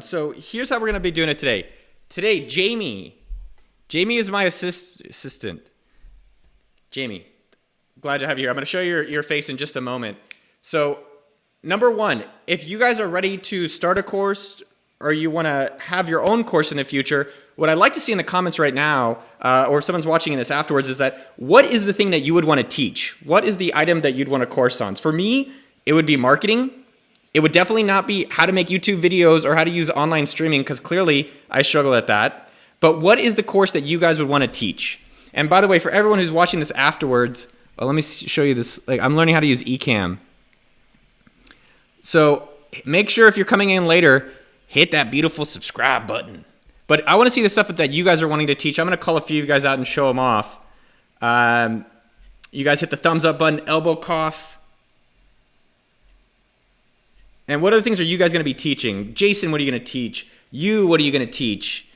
So here's how we're going to be doing it today. Today, Jamie is my assistant. Jamie, glad to have you here. I'm going to show you your face in just a moment. So number one, if you guys are ready to start a course or you want to have your own course in the future, what I'd like to see in the comments right now, or if someone's watching this afterwards, is that what is the thing that you would want to teach? What is the item that you'd want a course on? For me, it would be marketing. It would definitely not be how to make YouTube videos or how to use online streaming, because clearly I struggle at that. But what is the course that you guys would want to teach? And by the way, for everyone who's watching this afterwards, let me show you this. Like, I'm learning how to use Ecamm. So make sure if you're coming in later, hit that beautiful subscribe button. But I want to see the stuff that you guys are wanting to teach. I'm going to call a few of you guys out and show them off. You guys hit the thumbs up button, elbow cough. And what other things are you guys going to be teaching? Jason, what are you going to teach? What are you going to teach?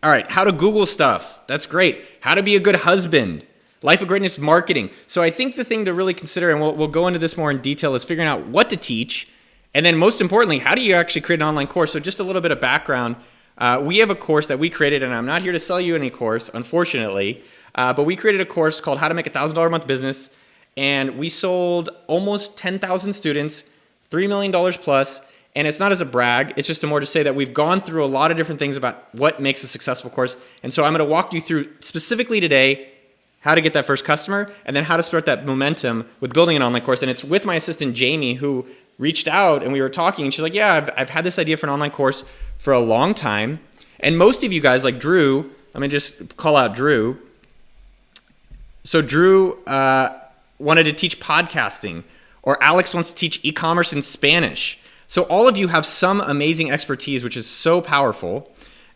All right, how to Google stuff. That's great. How to be a good husband. Life of Greatness marketing. So I think the thing to really consider, and we'll go into this more in detail, is figuring out what to teach. And then most importantly, how do you actually create an online course? So just a little bit of background. We have a course that we created, and I'm not here to sell you any course, unfortunately. But we created a course called How to Make a $1,000 a Month Business. And we sold almost 10,000 students, $3 million plus. And it's not as a brag, it's just more to say that we've gone through a lot of different things about what makes a successful course. And so I'm going to walk you through specifically today how to get that first customer and then how to start that momentum with building an online course. And it's with my assistant, Jamie, who reached out and we were talking. And she's like, yeah, I've had this idea for an online course for a long time. And most of you guys, like Drew, let me just call out Drew. So Drew wanted to teach podcasting, or Alex wants to teach e-commerce in Spanish. So all of you have some amazing expertise, which is so powerful.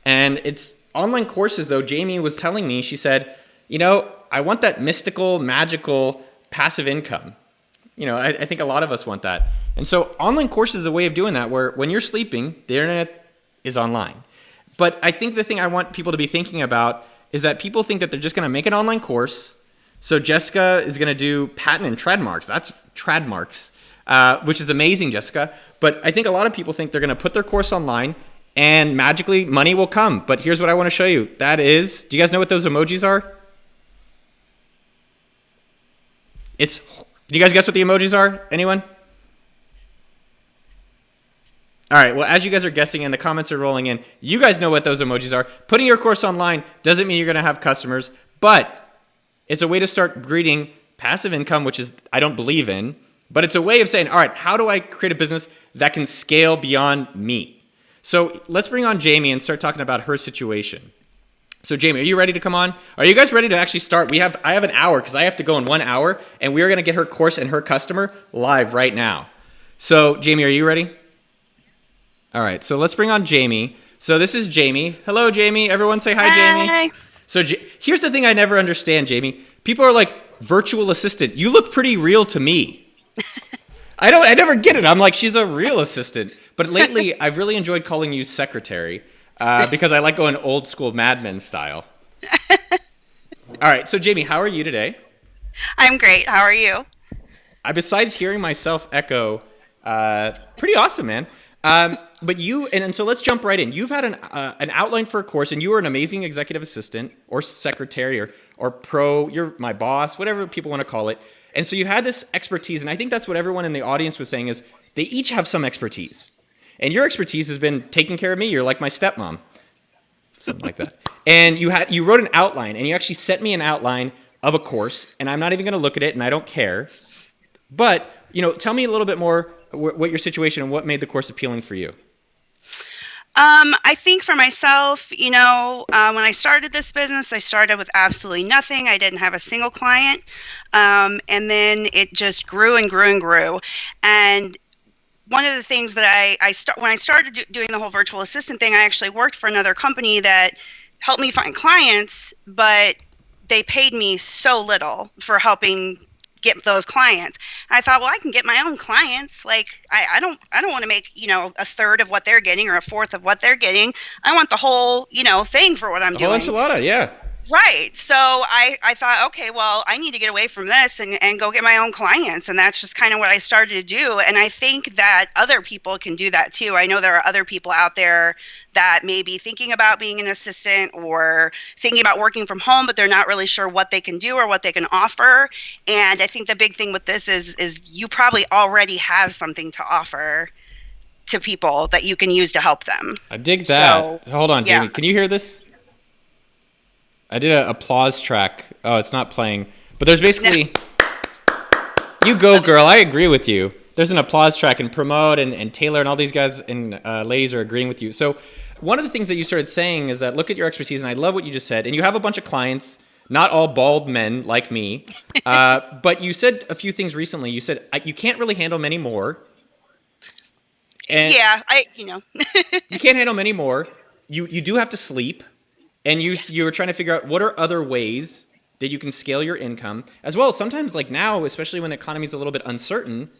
And it's online courses, though. Jamie was telling me, she said, I want that mystical, magical, passive income. I think a lot of us want that. And so online courses is a way of doing that, where when you're sleeping, the internet is online. But I think the thing I want people to be thinking about is that people think that they're just going to make an online course. So Jessica is going to do patent and trademarks. That's trademarks, which is amazing, Jessica. But I think a lot of people think they're going to put their course online and magically money will come. But here's what I want to show you. That is, do you guys know what those emojis are? Do you guys guess what the emojis are? Anyone? All right, well, as you guys are guessing and the comments are rolling in, you guys know what those emojis are. Putting your course online doesn't mean you're going to have customers, but it's a way to start breeding passive income, which is I don't believe in, but it's a way of saying, all right, how do I create a business that can scale beyond me? So let's bring on Jamie and start talking about her situation. So Jamie, are you ready to come on? Are you guys ready to actually start? I have an hour because I have to go in 1 hour, and we are going to get her course and her customer live right now. So Jamie, are you ready? All right, so let's bring on Jamie. So this is Jamie. Hello, Jamie. Everyone say hi, Jamie. Hi. So here's the thing I never understand, Jamie. People are like, virtual assistant. You look pretty real to me. I never get it. I'm like, she's a real assistant. But lately, I've really enjoyed calling you secretary because I like going old school Mad Men style. All right, so Jamie, how are you today? I'm great. How are you? Besides hearing myself echo, pretty awesome, man. But so let's jump right in. You've had an outline for a course, and you were an amazing executive assistant or secretary or pro. You're my boss, whatever people want to call it. And so you had this expertise, and I think that's what everyone in the audience was saying is they each have some expertise. And your expertise has been taking care of me. You're like my stepmom, something like that. And you wrote an outline, and you actually sent me an outline of a course, and I'm not even going to look at it, and I don't care. But tell me a little bit more what your situation and what made the course appealing for you. I think for myself, when I started this business, I started with absolutely nothing. I didn't have a single client. And then it just grew and grew and grew. And one of the things that when I started doing the whole virtual assistant thing, I actually worked for another company that helped me find clients, but they paid me so little for helping get those clients. I thought, well, I can get my own clients. Like I don't want to make, a third of what they're getting or a fourth of what they're getting. I want the whole, thing for what I'm doing. The whole enchilada, yeah. Right. So I thought, okay, well, I need to get away from this and go get my own clients. And that's just kind of what I started to do. And I think that other people can do that too. I know there are other people out there that may be thinking about being an assistant or thinking about working from home, but they're not really sure what they can do or what they can offer. And I think the big thing with this is you probably already have something to offer to people that you can use to help them. I dig So, that. Hold on, yeah. Jamie. Can you hear this? I did an applause track. Oh, it's not playing. But there's basically, you go, girl. I agree with you. There's an applause track, and Promote and Taylor and all these guys and ladies are agreeing with you. So one of the things that you started saying is that look at your expertise, and I love what you just said. And you have a bunch of clients, not all bald men like me. But you said a few things recently. You said you can't really handle many more. And Yeah, you can't handle many more. You do have to sleep. And you were trying to figure out what are other ways that you can scale your income, as well as sometimes like now, especially when the economy is a little bit uncertain,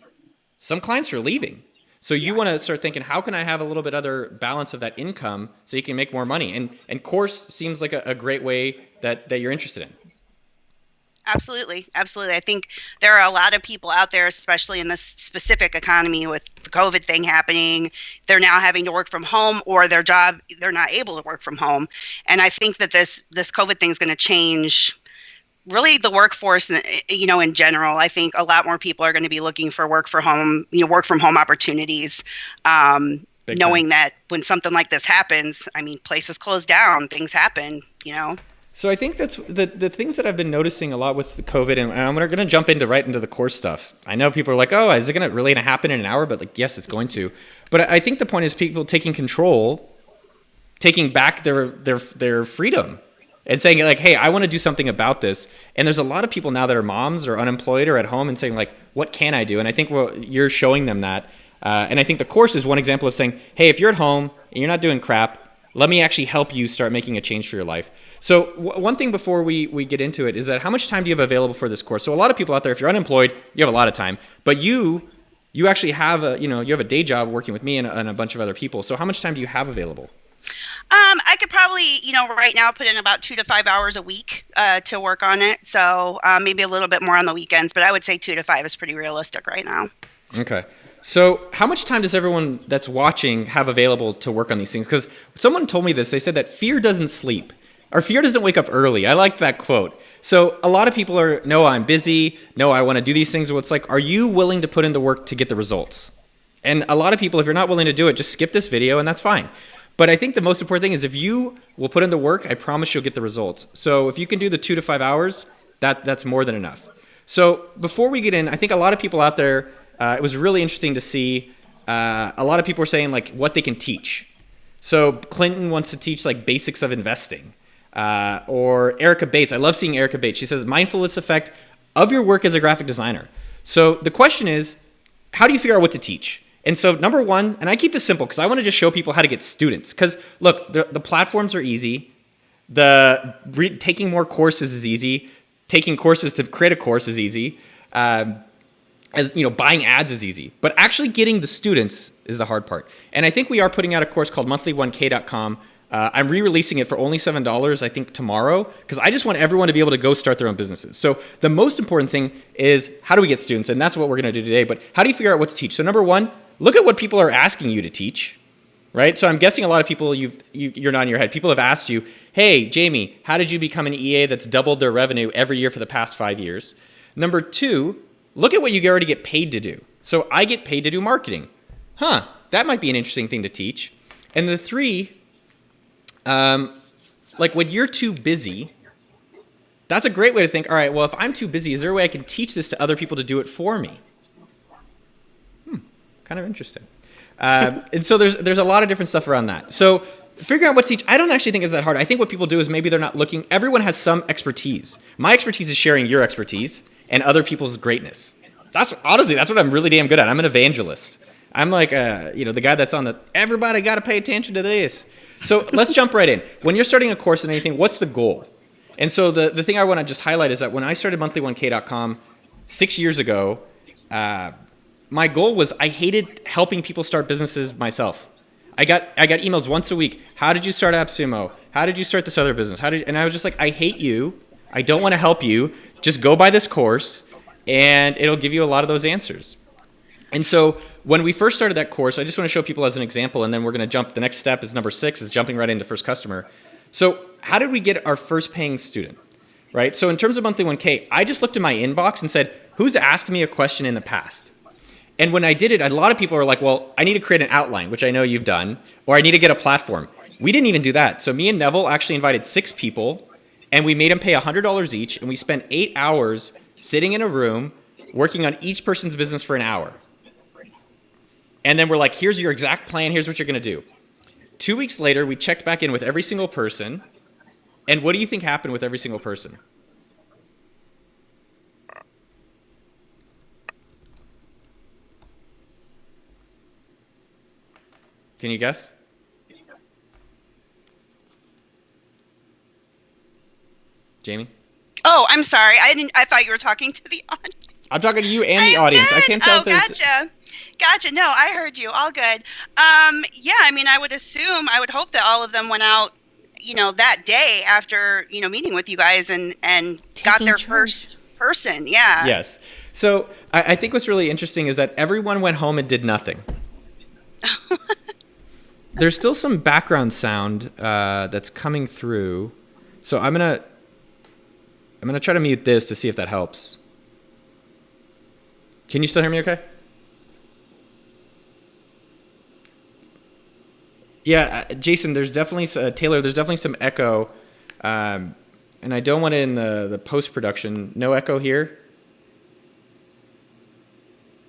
some clients are leaving. So you want to start thinking, how can I have a little bit other balance of that income so you can make more money? And course seems like a great way that you're interested in. Absolutely. Absolutely. I think there are a lot of people out there, especially in this specific economy with the COVID thing happening. They're now having to work from home or their job, they're not able to work from home. And I think that this COVID thing is going to change really the workforce, in general. I think a lot more people are going to be looking for work from home opportunities. Big time. Knowing that when something like this happens, I mean, places close down, things happen. So I think that's the things that I've been noticing a lot with the COVID, and I'm going to jump right into the course stuff. I know people are like, oh, is it going to really happen in an hour? But like, yes, it's going to. But I think the point is people taking control, taking back their freedom, and saying like, hey, I want to do something about this. And there's a lot of people now that are moms or unemployed or at home and saying like, what can I do? And I think you're showing them that. And I think the course is one example of saying, hey, if you're at home and you're not doing crap, let me actually help you start making a change for your life. So one thing before we get into it is that how much time do you have available for this course? So a lot of people out there, if you're unemployed, you have a lot of time, but you actually have you have a day job working with me and a bunch of other people. So how much time do you have available? I could probably, right now put in about 2 to 5 hours a week to work on it. So maybe a little bit more on the weekends, but I would say 2 to 5 is pretty realistic right now. Okay. So how much time does everyone that's watching have available to work on these things? Because someone told me this. They said that fear doesn't sleep, or fear doesn't wake up early. I like that quote. So a lot of people are, no, I'm busy. No, I want to do these things. Well, it's like, are you willing to put in the work to get the results? And a lot of people, if you're not willing to do it, just skip this video and that's fine. But I think the most important thing is if you will put in the work, I promise you'll get the results. So if you can do the 2 to 5 hours, that's more than enough. So before we get in, I think a lot of people out there, it was really interesting to see a lot of people were saying like what they can teach. So Clinton wants to teach like basics of investing. Or Erica Bates. I love seeing Erica Bates. She says mindfulness effect of your work as a graphic designer. So the question is, how do you figure out what to teach? And so number one, and I keep this simple because I want to just show people how to get students. Because look, the platforms are easy. Taking more courses is easy. Taking courses to create a course is easy. Buying ads is easy. But actually getting the students is the hard part. And I think we are putting out a course called monthly1k.com. I'm re-releasing it for only $7, I think, tomorrow, because I just want everyone to be able to go start their own businesses. So the most important thing is how do we get students? And that's what we're going to do today. But how do you figure out what to teach? So number one, look at what people are asking you to teach, right? So I'm guessing a lot of people, you're nodding your head. People have asked you, hey, Jamie, how did you become an EA that's doubled their revenue every year for the past 5 years? Number two, look at what you already get paid to do. So I get paid to do marketing. That might be an interesting thing to teach. And the three, like when you're too busy, that's a great way to think, all right, well, if I'm too busy, is there a way I can teach this to other people to do it for me? Kind of interesting. And so there's a lot of different stuff around that. So figuring out what to teach, I don't actually think is that hard. I think what people do is maybe they're not looking. Everyone has some expertise. My expertise is sharing your expertise and other people's greatness. That's what I'm really damn good at. I'm an evangelist. I'm like, the guy that's on everybody got to pay attention to this. So let's jump right in. When you're starting a course in anything, what's the goal? And so the thing I want to just highlight is that when I started monthly1k.com 6 years ago, my goal was I hated helping people start businesses myself. I got emails once a week. How did you start AppSumo? How did you start this other business? And I was just like, I hate you. I don't want to help you. Just go buy this course and it'll give you a lot of those answers. And so when we first started that course, I just want to show people as an example, and then we're going to jump. The next step is number 6, is jumping right into first customer. So how did we get our first paying student, right? So in terms of monthly 1K, I just looked in my inbox and said, who's asked me a question in the past? And when I did it, a lot of people were like, well, I need to create an outline, which I know you've done, or I need to get a platform. We didn't even do that. So me and Neville actually invited 6 people, and we made them pay $100 each, and we spent 8 hours sitting in a room working on each person's business for an hour. And then we're like, here's your exact plan, here's what you're going to do. 2 weeks later, we checked back in with every single person, and what do you think happened with every single person? Can you guess? Jamie? Oh, I'm sorry. I thought you were talking to the audience. I'm talking to you and the audience. I can't tell if there's... Gotcha. No, I heard you. All good. Yeah, I mean, I would hope that all of them went out, that day after, meeting with you guys and got their first person. Yeah. Yes. So I think what's really interesting is that everyone went home and did nothing. There's still some background sound that's coming through. So I'm gonna try to mute this to see if that helps. Can you still hear me okay? Yeah, Jason, there's definitely, Taylor, there's definitely some echo. And I don't want it in the post-production. No echo here?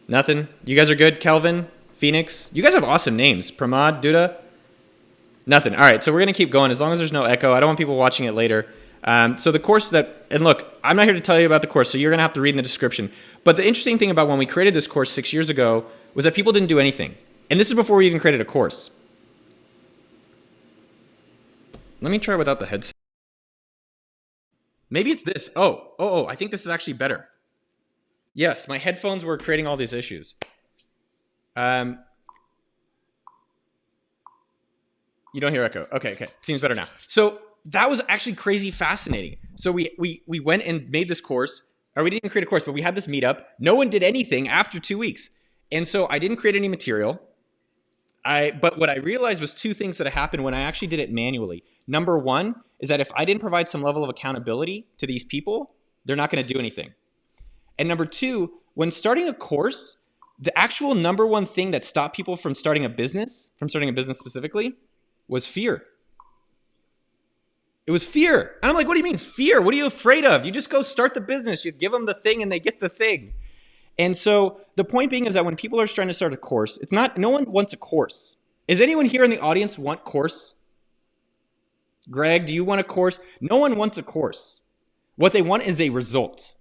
Nothing? You guys are good? Kelvin? Phoenix? You guys have awesome names. Pramod? Duda? Nothing. All right, so we're going to keep going as long as there's no echo. I don't want people watching it later. So the course and look, I'm not here to tell you about the course, so you're going to have to read in the description. But the interesting thing about when we created this course 6 years ago was that people didn't do anything. And this is before we even created a course. Let me try without the headset. Maybe it's this. Oh, I think this is actually better. Yes, my headphones were creating all these issues. You don't hear echo. Okay. Seems better now. So that was actually crazy fascinating. So we went and made this course, or we didn't create a course, but we had this meetup. No one did anything after 2 weeks. And so I didn't create any material. But what I realized was 2 things that happened when I actually did it manually. Number 1 is that if I didn't provide some level of accountability to these people, they're not going to do anything. And number 2, when starting a course, the actual number 1 thing that stopped people from starting a business specifically, was fear. It was fear. And I'm like, what do you mean fear? What are you afraid of? You just go start the business. You give them the thing and they get the thing. And so the point being is that when people are trying to start a course, no one wants a course. Is anyone here in the audience want course? Greg, do you want a course? No one wants a course. What they want is a result.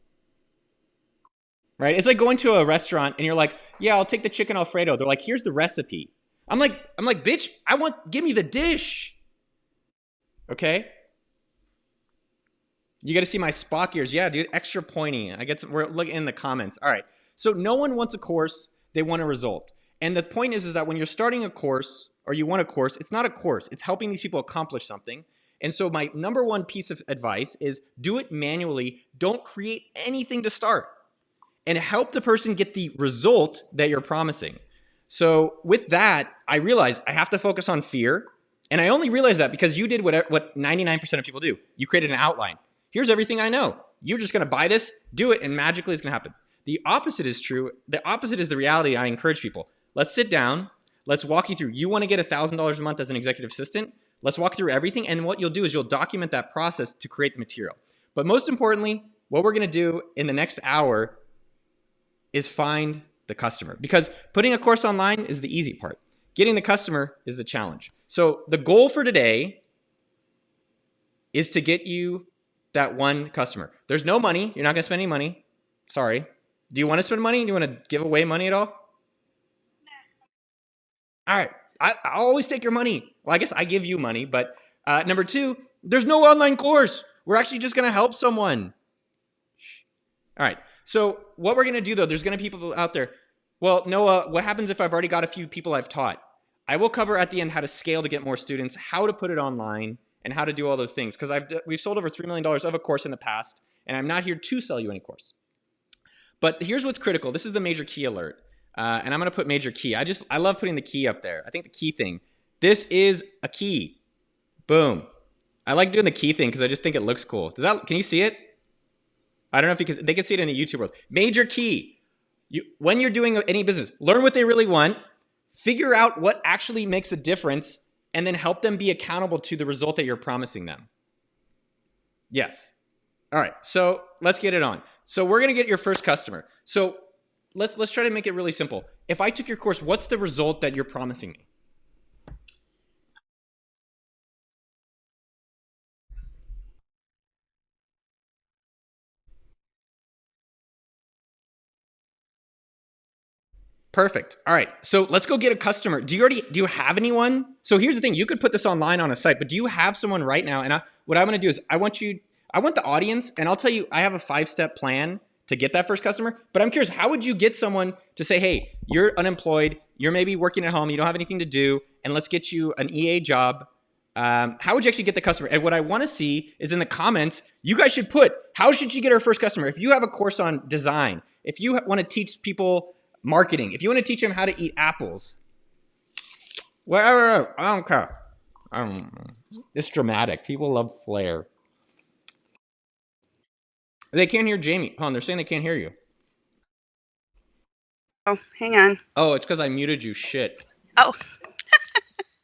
Right? It's like going to a restaurant and you're like, yeah, I'll take the chicken Alfredo. They're like, here's the recipe. I'm like, bitch, give me the dish. Okay? You got to see my Spock ears. Yeah, dude, extra pointy. We're looking in the comments. All right. So no one wants a course. They want a result. And the point is that when you're starting a course or you want a course, it's not a course. It's helping these people accomplish something. And so my number 1 piece of advice is do it manually. Don't create anything to start. And help the person get the result that you're promising. So with that, I realized I have to focus on fear. And I only realized that because you did what 99% of people do. You created an outline. Here's everything I know. You're just going to buy this, do it, and magically it's going to happen. The opposite is true. The opposite is the reality I encourage people. Let's sit down. Let's walk you through. You want to get $1,000 a month as an executive assistant? Let's walk through everything. And what you'll do is you'll document that process to create the material. But most importantly, what we're going to do in the next hour is find the customer. Because putting a course online is the easy part. Getting the customer is the challenge. So the goal for today is to get you that one customer. There's no money. You're not going to spend any money. Sorry. Do you want to spend money? Do you want to give away money at all? All right. I'll always take your money. Well, I guess I give you money. But number 2, there's no online course. We're actually just going to help someone. All right. So what we're going to do, though, there's going to be people out there. Well, Noah, what happens if I've already got a few people I've taught? I will cover at the end how to scale to get more students, how to put it online, and how to do all those things. Because we've sold over $3 million of a course in the past, and I'm not here to sell you any course. But here's what's critical. This is the major key alert. And I'm going to put major key. I love putting the key up there. I think the key thing. This is a key. Boom. I like doing the key thing because I just think it looks cool. Can you see it? I don't know if they can see it in the YouTube world. Major key. When you're doing any business, learn what they really want, figure out what actually makes a difference, and then help them be accountable to the result that you're promising them. Yes. All right. So let's get it on. So we're going to get your first customer. So let's try to make it really simple. If I took your course, what's the result that you're promising me? Perfect. All right. So let's go get a customer. Do you have anyone? So here's the thing. You could put this online on a site, but do you have someone right now? And what I'm going to do is I want the audience, and I'll tell you, I have a 5-step plan to get that first customer. But I'm curious, how would you get someone to say, hey, you're unemployed, you're maybe working at home, you don't have anything to do, and let's get you an EA job. How would you actually get the customer? And what I want to see is in the comments, you guys should put, how should you get our first customer? If you have a course on design, if you want to teach people marketing, if you want to teach them how to eat apples, whatever, I don't care. It's dramatic. People love flair. They can't hear Jamie. Hold on, they're saying they can't hear you. Oh, hang on. Oh, it's because I muted you. Shit. Oh.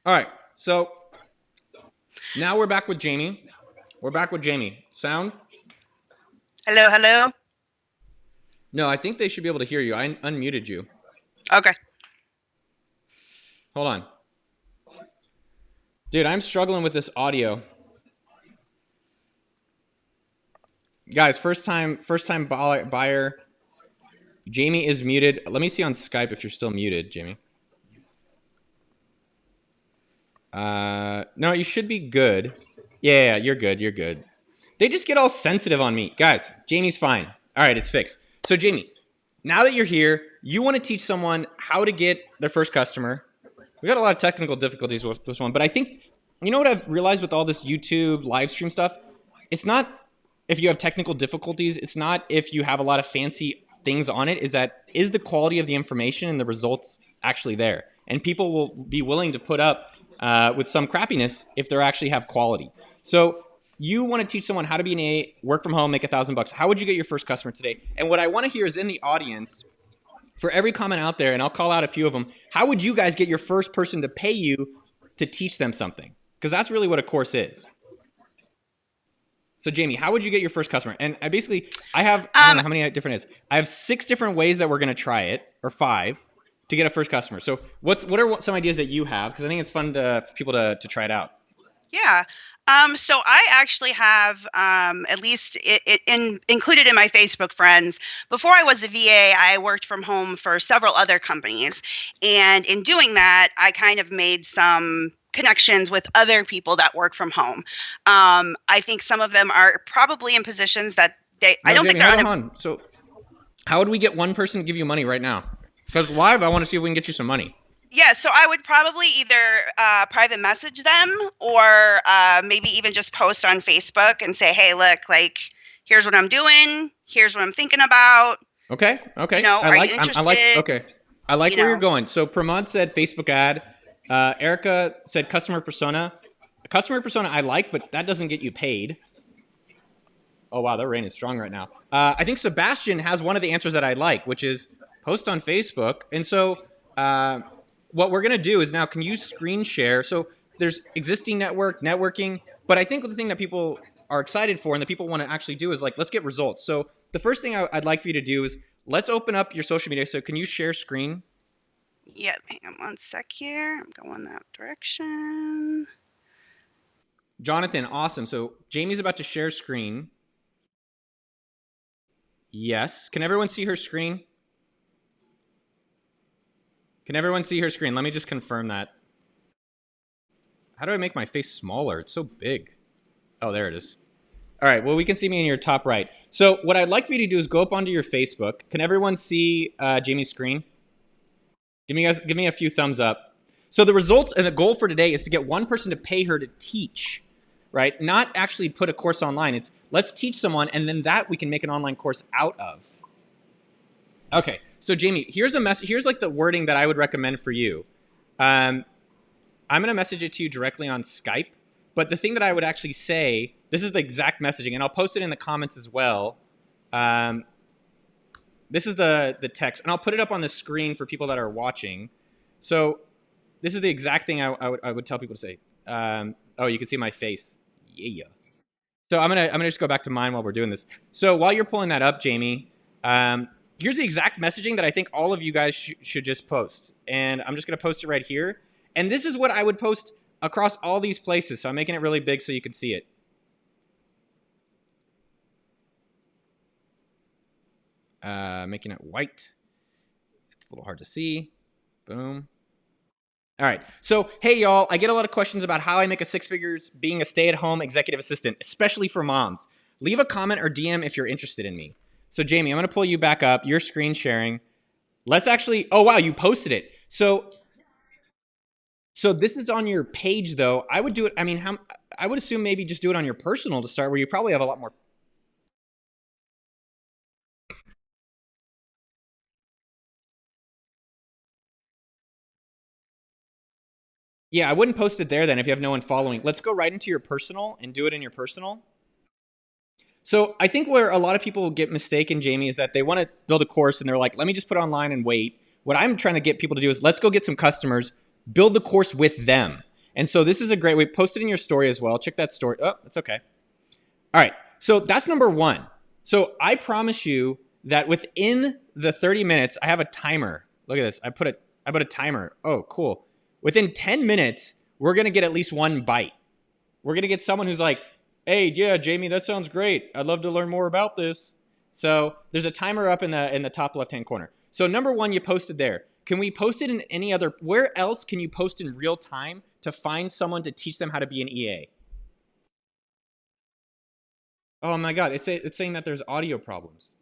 All right. So now we're back with Jamie. Sound? Hello, hello. No, I think they should be able to hear you. I unmuted you. Okay. Hold on. Dude, I'm struggling with this audio. Guys, first time buyer. Jamie is muted. Let me see on Skype if you're still muted, Jamie. No, you should be good. Yeah, you're good. They just get all sensitive on me. Guys, Jamie's fine. All right, it's fixed. So Jamie, now that you're here, you want to teach someone how to get their first customer. We got a lot of technical difficulties with this one, but I think, you know what I've realized with all this YouTube live stream stuff? It's not if you have technical difficulties, it's not if you have a lot of fancy things on it, is the quality of the information and the results actually there? And people will be willing to put up with some crappiness if they actually have quality. So you want to teach someone how to be an A, work from home, make $1,000. How would you get your first customer today? And what I want to hear is in the audience, for every comment out there, and I'll call out a few of them, how would you guys get your first person to pay you to teach them something? Because that's really what a course is. So Jamie, how would you get your first customer? And I have, I don't know how many different it is. I have 6 different ways that we're going to try it, or 5, to get a first customer. So what are some ideas that you have? Because I think it's fun for people to try it out. Yeah. So I actually have at least included in my Facebook friends. Before I was a VA, I worked from home for several other companies. And in doing that, I kind of made some connections with other people that work from home. I think some of them are probably in positions that I don't Jamie, think they're hold on. So how would we get one person to give you money right now? Because live, I want to see if we can get you some money. Yeah, so I would probably either private message them or maybe even just post on Facebook and say, hey, look, like, here's what I'm doing. Here's what I'm thinking about. Okay. You know, are you interested? Okay. I like where you're going. So Pramod said Facebook ad. Erica said customer persona. Customer persona I like, but that doesn't get you paid. Oh, wow, that rain is strong right now. I think Sebastian has one of the answers that I like, which is post on Facebook. And so what we're going to do is now, can you screen share? So there's existing networking, but I think the thing that people are excited for and that people want to actually do is like, let's get results. So the first thing I'd like for you to do is let's open up your social media. So can you share screen? Yep, hang on one sec here. I'm going that direction. Jonathan, awesome. So Jamie's about to share screen. Yes. Can everyone see her screen? Can everyone see her screen? Let me just confirm that. How do I make my face smaller? It's so big. Oh, there it is. All right, well, we can see me in your top right. So what I'd like for you to do is go up onto your Facebook. Can everyone see Jamie's screen? Give me a few thumbs up. So the results and the goal for today is to get one person to pay her to teach. right? Not actually put a course online. It's let's teach someone, and then that we can make an online course out of. Okay, so Jamie, here's a message. Here's like the wording that I would recommend for you. I'm going to message it to you directly on Skype. But the thing that I would actually say, this is the exact messaging, and I'll post it in the comments as well. This is the text, and I'll put it up on the screen for people that are watching. So this is the exact thing I would tell people to say. Oh, you can see my face. Yeah. So I'm gonna just go back to mine while we're doing this. So while you're pulling that up, Jamie, here's the exact messaging that I think all of you guys should just post. And I'm just gonna post it right here. And this is what I would post across all these places. So I'm making it really big so you can see it. Making it white. It's a little hard to see. Boom. All right. So, hey, y'all, I get a lot of questions about how I make a six figures being a stay-at-home executive assistant, especially for moms. Leave a comment or DM if you're interested in me. So, Jamie, I'm going to pull you back up. You're screen sharing. Let's actually, oh, wow, you posted it. So this is on your page, though. I would do it, I would assume maybe just do it on your personal to start, where you probably have a lot more. Yeah, I wouldn't post it there then if you have no one following. Let's go right into your personal and do it in your personal. So I think where a lot of people get mistaken, Jamie, is that they want to build a course and they're like, let me just put it online and wait. What I'm trying to get people to do is let's go get some customers, build the course with them. And so this is a great way. Post it in your story as well. Check that story. Oh, that's okay. All right. So that's number one. So I promise you that within the 30 minutes, I have a timer. Look at this. I put a timer. Oh, cool. Within 10 minutes, we're going to get at least one bite. We're going to get someone who's like, hey, yeah, Jamie, that sounds great. I'd love to learn more about this. So there's a timer up in the top left-hand corner. So number one, you posted there. Can we post it in any other, where else can you post in real time to find someone to teach them how to be an EA? Oh my God, it's saying that there's audio problems.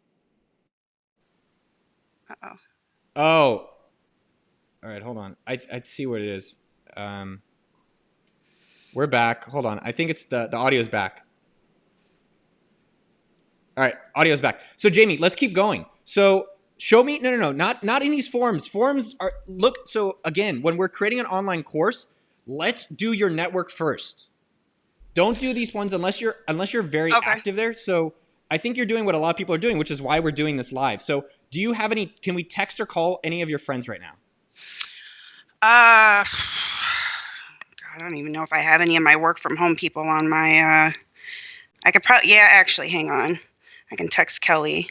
Uh-oh. Oh, all right, hold on. I see what it is. We're back. Hold on. I think it's the audio's back. All right, audio's back. So Jamie, let's keep going. So show me. No. Not in these forums. Forums are look. So again, when we're creating an online course, let's do your network first. Don't do these ones unless you're very active there. So I think you're doing what a lot of people are doing, which is why we're doing this live. So do you have any? Can we text or call any of your friends right now? God, I don't even know if I have any of my work from home people on my, I could probably, yeah, actually, hang on. I can text Kelly.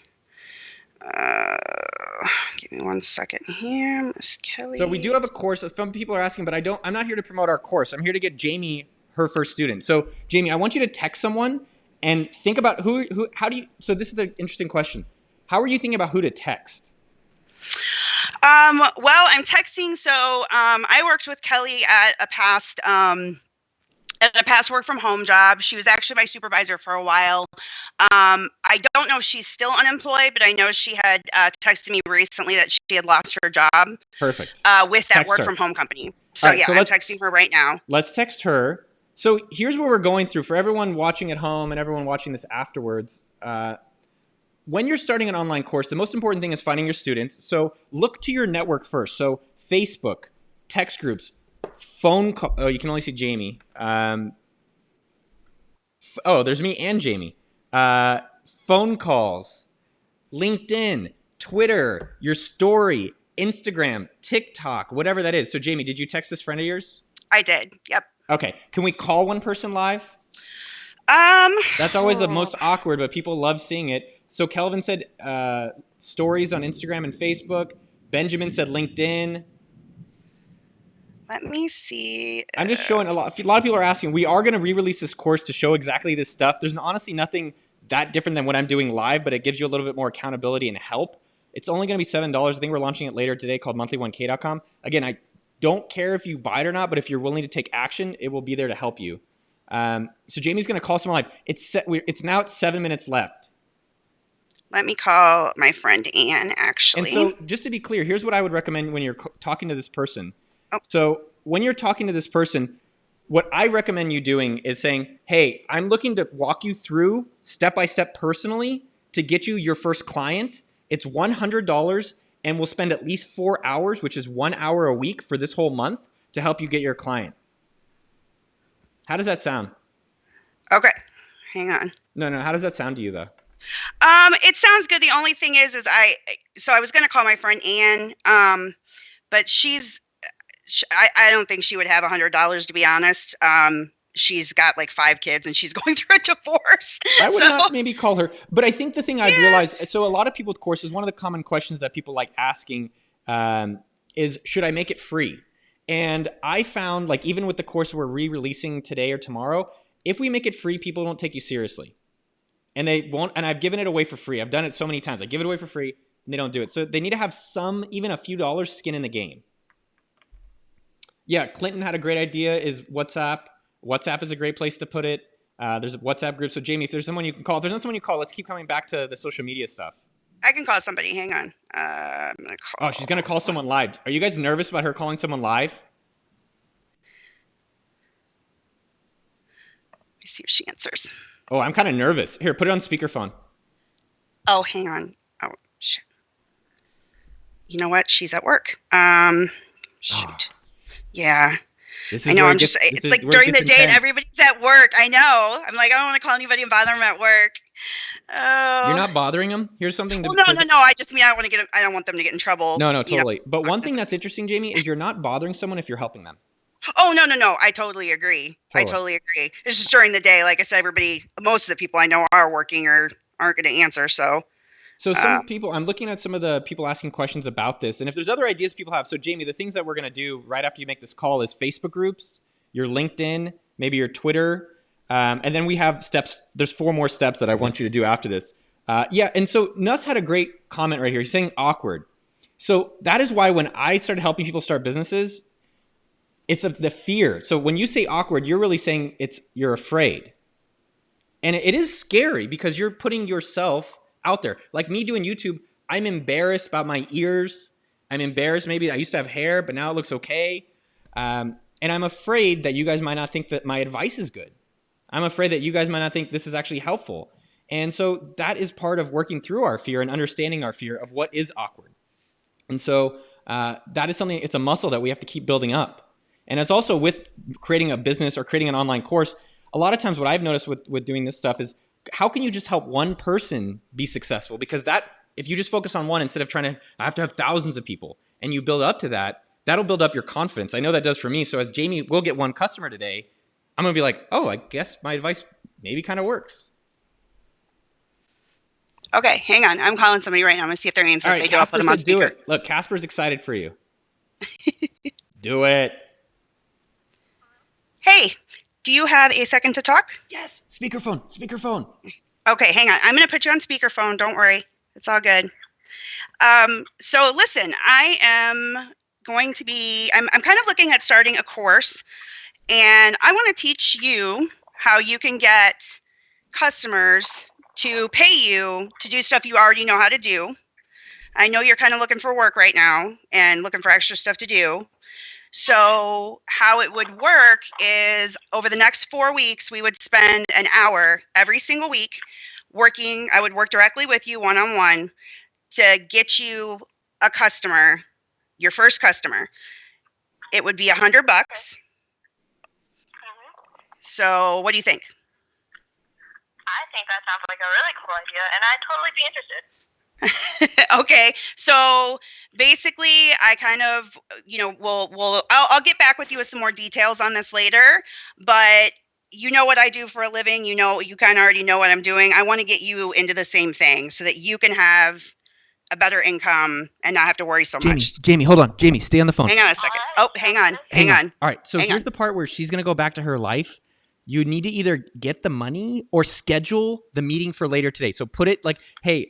Give me 1 second here, Miss Kelly. So we do have a course. Some people are asking, but I'm not here to promote our course. I'm here to get Jamie her first student. So Jamie, I want you to text someone and think about how do you, so this is the interesting question. How are you thinking about who to text? Well, I'm texting. So, I worked with Kelly at a past work from home job. She was actually my supervisor for a while. I don't know if she's still unemployed, but I know she had texted me recently that she had lost her job. Perfect. With that text work her. From home company. So right, yeah, so I'm texting her right now. Let's text her. So here's what we're going through for everyone watching at home and everyone watching this afterwards. When you're starting an online course, the most important thing is finding your students. So look to your network first. So Facebook, text groups, phone call. Oh, you can only see Jamie. There's me and Jamie. Phone calls, LinkedIn, Twitter, your story, Instagram, TikTok, whatever that is. So Jamie, did you text this friend of yours? I did. Yep. Okay. Can we call one person live? That's always the most awkward, but people love seeing it. So Kelvin said stories on Instagram and Facebook. Benjamin said LinkedIn. Let me see. I'm just showing a lot of people are asking. We are going to re-release this course to show exactly this stuff. There's honestly nothing that different than what I'm doing live, but it gives you a little bit more accountability and help. It's only going to be $7. I think we're launching it later today called monthly1k.com. Again, I don't care if you buy it or not, but if you're willing to take action, it will be there to help you. So Jamie's going to call someone live. It's now at 7 minutes left. Let me call my friend Anne, actually. And so just to be clear, here's what I would recommend when you're talking to this person. Oh. So when you're talking to this person, what I recommend you doing is saying, hey, I'm looking to walk you through step by step personally to get you your first client. It's $100 and we'll spend at least 4 hours, which is 1 hour a week for this whole month to help you get your client. How does that sound? Okay, hang on. No, how does that sound to you though? It sounds good. The only thing is I was going to call my friend Ann, but I don't think she would have $100 to be honest. She's got like 5 kids and she's going through a divorce. I would not maybe call her, but I think the thing I've realized, so a lot of people with courses, one of the common questions that people like asking is, should I make it free? And I found, like, even with the course we're re-releasing today or tomorrow, if we make it free, people don't take you seriously. And they won't, and I've given it away for free. I've done it so many times. I give it away for free and they don't do it. So they need to have some, even a few dollars skin in the game. Yeah, Clinton had a great idea, is WhatsApp. WhatsApp is a great place to put it. There's a WhatsApp group. So Jamie, if there's someone you can call, if there's not someone you call, let's keep coming back to the social media stuff. I can call somebody. Hang on. I'm gonna call. Oh, she's gonna call someone live. Are you guys nervous about her calling someone live? Let me see if she answers. Oh, I'm kind of nervous. Here, put it on speakerphone. Oh, hang on. Oh, shit. You know what? She's at work. Shoot. Oh. Yeah. I know. It's like during the day and everybody's at work. I know. I'm like, I don't want to call anybody and bother them at work. Oh. You're not bothering them? Here's something. No. I just mean I don't want them to get in trouble. No, totally. You know? But one thing that's interesting, Jamie, is you're not bothering someone if you're helping them. Oh, no. I totally agree. Totally. I totally agree. It's just during the day. Like I said, most of the people I know are working or aren't going to answer. So some people, I'm looking at some of the people asking questions about this. And if there's other ideas people have, so Jamie, the things that we're going to do right after you make this call is Facebook groups, your LinkedIn, maybe your Twitter. And then we have steps. There's 4 more steps that I want you to do after this. Yeah. And so Nuts had a great comment right here. He's saying awkward. So that is why when I started helping people start businesses, it's the fear. So when you say awkward, you're really saying you're afraid. And it is scary because you're putting yourself out there. Like me doing YouTube, I'm embarrassed about my ears. I'm embarrassed. Maybe I used to have hair, but now it looks okay. And I'm afraid that you guys might not think that my advice is good. I'm afraid that you guys might not think this is actually helpful. And so that is part of working through our fear and understanding our fear of what is awkward. And so that is something, it's a muscle that we have to keep building up. And it's also with creating a business or creating an online course. A lot of times what I've noticed with doing this stuff is, how can you just help one person be successful? Because if you just focus on one instead of I have to have thousands of people, and you build up to that, that'll build up your confidence. I know that does for me. So as Jamie will get one customer today, I'm going to be like, oh, I guess my advice maybe kind of works. Okay, hang on. I'm calling somebody right now. I'm going to see if they're answering. All right, Casper said do it. Look, Casper's excited for you. Do it. Hey, do you have a second to talk? Yes, speakerphone. Okay, hang on. I'm going to put you on speakerphone. Don't worry. It's all good. So listen, I am going to be, I'm kind of looking at starting a course, and I want to teach you how you can get customers to pay you to do stuff you already know how to do. I know you're kind of looking for work right now and looking for extra stuff to do. So how it would work is over the next 4 weeks, we would spend an hour every single week working. I would work directly with you one-on-one to get you a customer, your first customer. It would be $100. So what do you think? I think that sounds like a really cool idea, and I'd totally be interested. Okay, so basically I kind of, I'll get back with you with some more details on this later, but you know what I do for a living, you kind of already know what I'm doing. I want to get you into the same thing so that you can have a better income and not have to worry so much. Jamie, hold on. Jamie, stay on the phone. Hang on a second. Oh, hang on. All right, so here's the part where she's going to go back to her life. You need to either get the money or schedule the meeting for later today. So put it like, hey,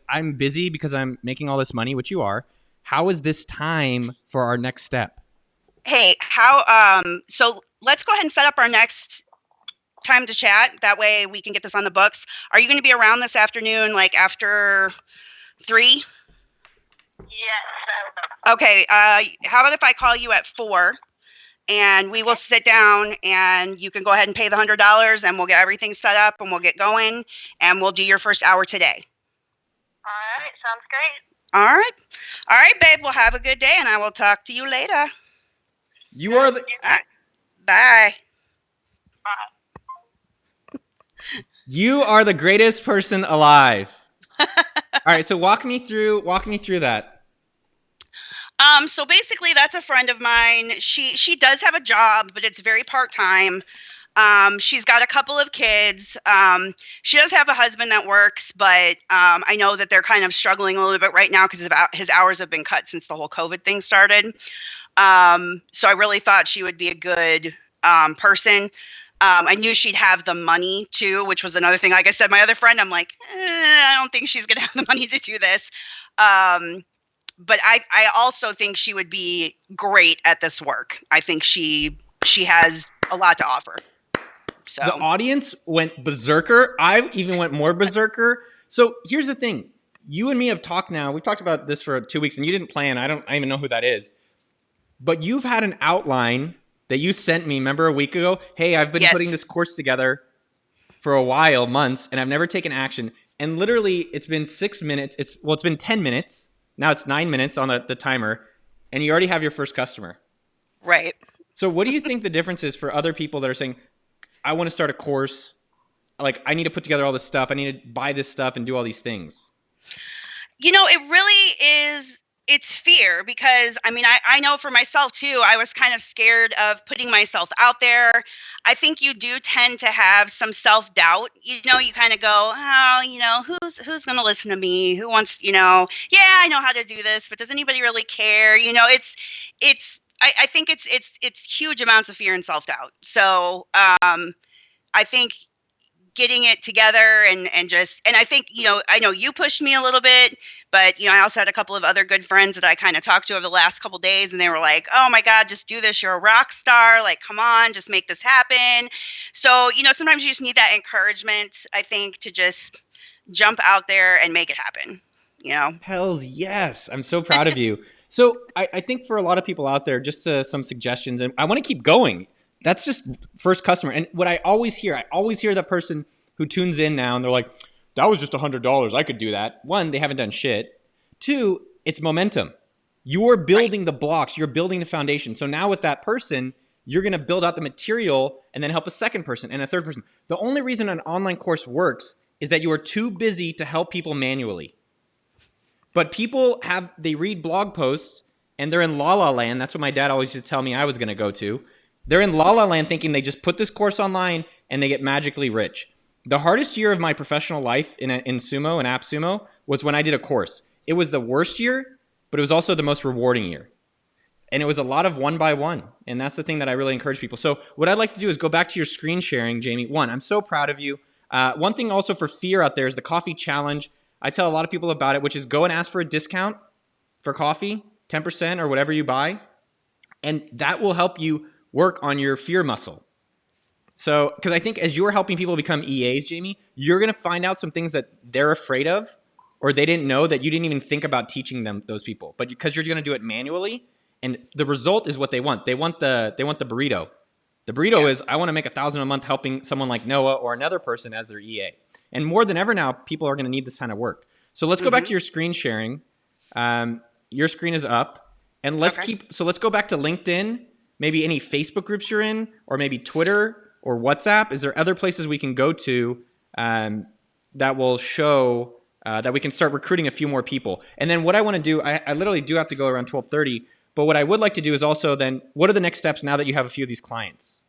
I'm busy because I'm making all this money, which you are. How is this time for our next step? Hey, so let's go ahead and set up our next time to chat. That way we can get this on the books. Are you going to be around this afternoon, like after 3? Yes. Okay. How about if I call you at 4? and we will sit down and you can go ahead and pay the $100 and we'll get everything set up and we'll get going and we'll do your first hour today. All right, sounds great. All right. All right, babe. Well, have a good day and I will talk to you later. You are the. All right. Bye. Bye. You are the greatest person alive. All right, so walk me through that. So basically that's a friend of mine. She does have a job, but it's very part-time. She's got a couple of kids. She does have a husband that works, but I know that they're kind of struggling a little bit right now because his hours have been cut since the whole COVID thing started. So I really thought she would be a good person. I knew she'd have the money too, which was another thing. Like I said, my other friend, I'm like, I don't think she's going to have the money to do this. But I also think she would be great at this work. I think she has a lot to offer. So The audience went berserker. I even went more berserker. So here's the thing. You and me have talked now. We've talked about this for 2 weeks, and you didn't plan. I don't even know who that is. But you've had an outline that you sent me, remember, a week ago? Hey, I've been Yes. putting this course together for a while, months, and I've never taken action. And literally, it's been 6 minutes. It's been 10 minutes. Now it's 9 minutes on the timer, and you already have your first customer. right. So what do you think the difference is for other people that are saying, I want to start a course, like I need to put together all this stuff, I need to buy this stuff and do all these things? It really is. It's fear because I know for myself too, I was kind of scared of putting myself out there. I think you do tend to have some self-doubt. You kind of go, who's going to listen to me? Who wants, yeah, I know how to do this, but does anybody really care? I think it's huge amounts of fear and self-doubt. So, I think getting it together and I think, I know you pushed me a little bit, but, I also had a couple of other good friends that I kind of talked to over the last couple of days and they were like, oh my God, just do this. You're a rock star. Like, come on, just make this happen. So, sometimes you just need that encouragement, I think, to just jump out there and make it happen, Hells yes. I'm so proud of you. So I think for a lot of people out there, just some suggestions, and I want to keep going. That's just first customer. And what I always hear that person who tunes in now and they're like, that was just $100. I could do that. One, they haven't done shit. Two, it's momentum. You're building the blocks. You're building the foundation. So now with that person, you're going to build out the material and then help a second person and a third person. The only reason an online course works is that you are too busy to help people manually. But people they read blog posts and they're in la la land. That's what my dad always used to tell me I was going to go to. They're in la la land thinking they just put this course online and they get magically rich. The hardest year of my professional life in sumo and app sumo was when I did a course. It was the worst year, but it was also the most rewarding year. And it was a lot of one by one. And that's the thing that I really encourage people. So what I'd like to do is go back to your screen sharing, Jamie. One, I'm so proud of you. One thing also for fear out there is the coffee challenge. I tell a lot of people about it, which is go and ask for a discount for coffee, 10% or whatever you buy. And that will help you work on your fear muscle. So, because I think as you're helping people become EAs, Jamie, you're going to find out some things that they're afraid of or they didn't know that you didn't even think about teaching them, those people. But because you're going to do it manually, and the result is what they want. They want the burrito. The burrito is, I want to make $1,000 a month helping someone like Noah or another person as their EA. And more than ever now, people are going to need this kind of work. So let's go back to your screen sharing. Your screen is up. And let's go back to LinkedIn, maybe any Facebook groups you're in, or maybe Twitter or WhatsApp. Is there other places we can go to that will show that we can start recruiting a few more people? And then what I want to do, I literally do have to go around 12:30, but what I would like to do is also then, what are the next steps now that you have a few of these clients?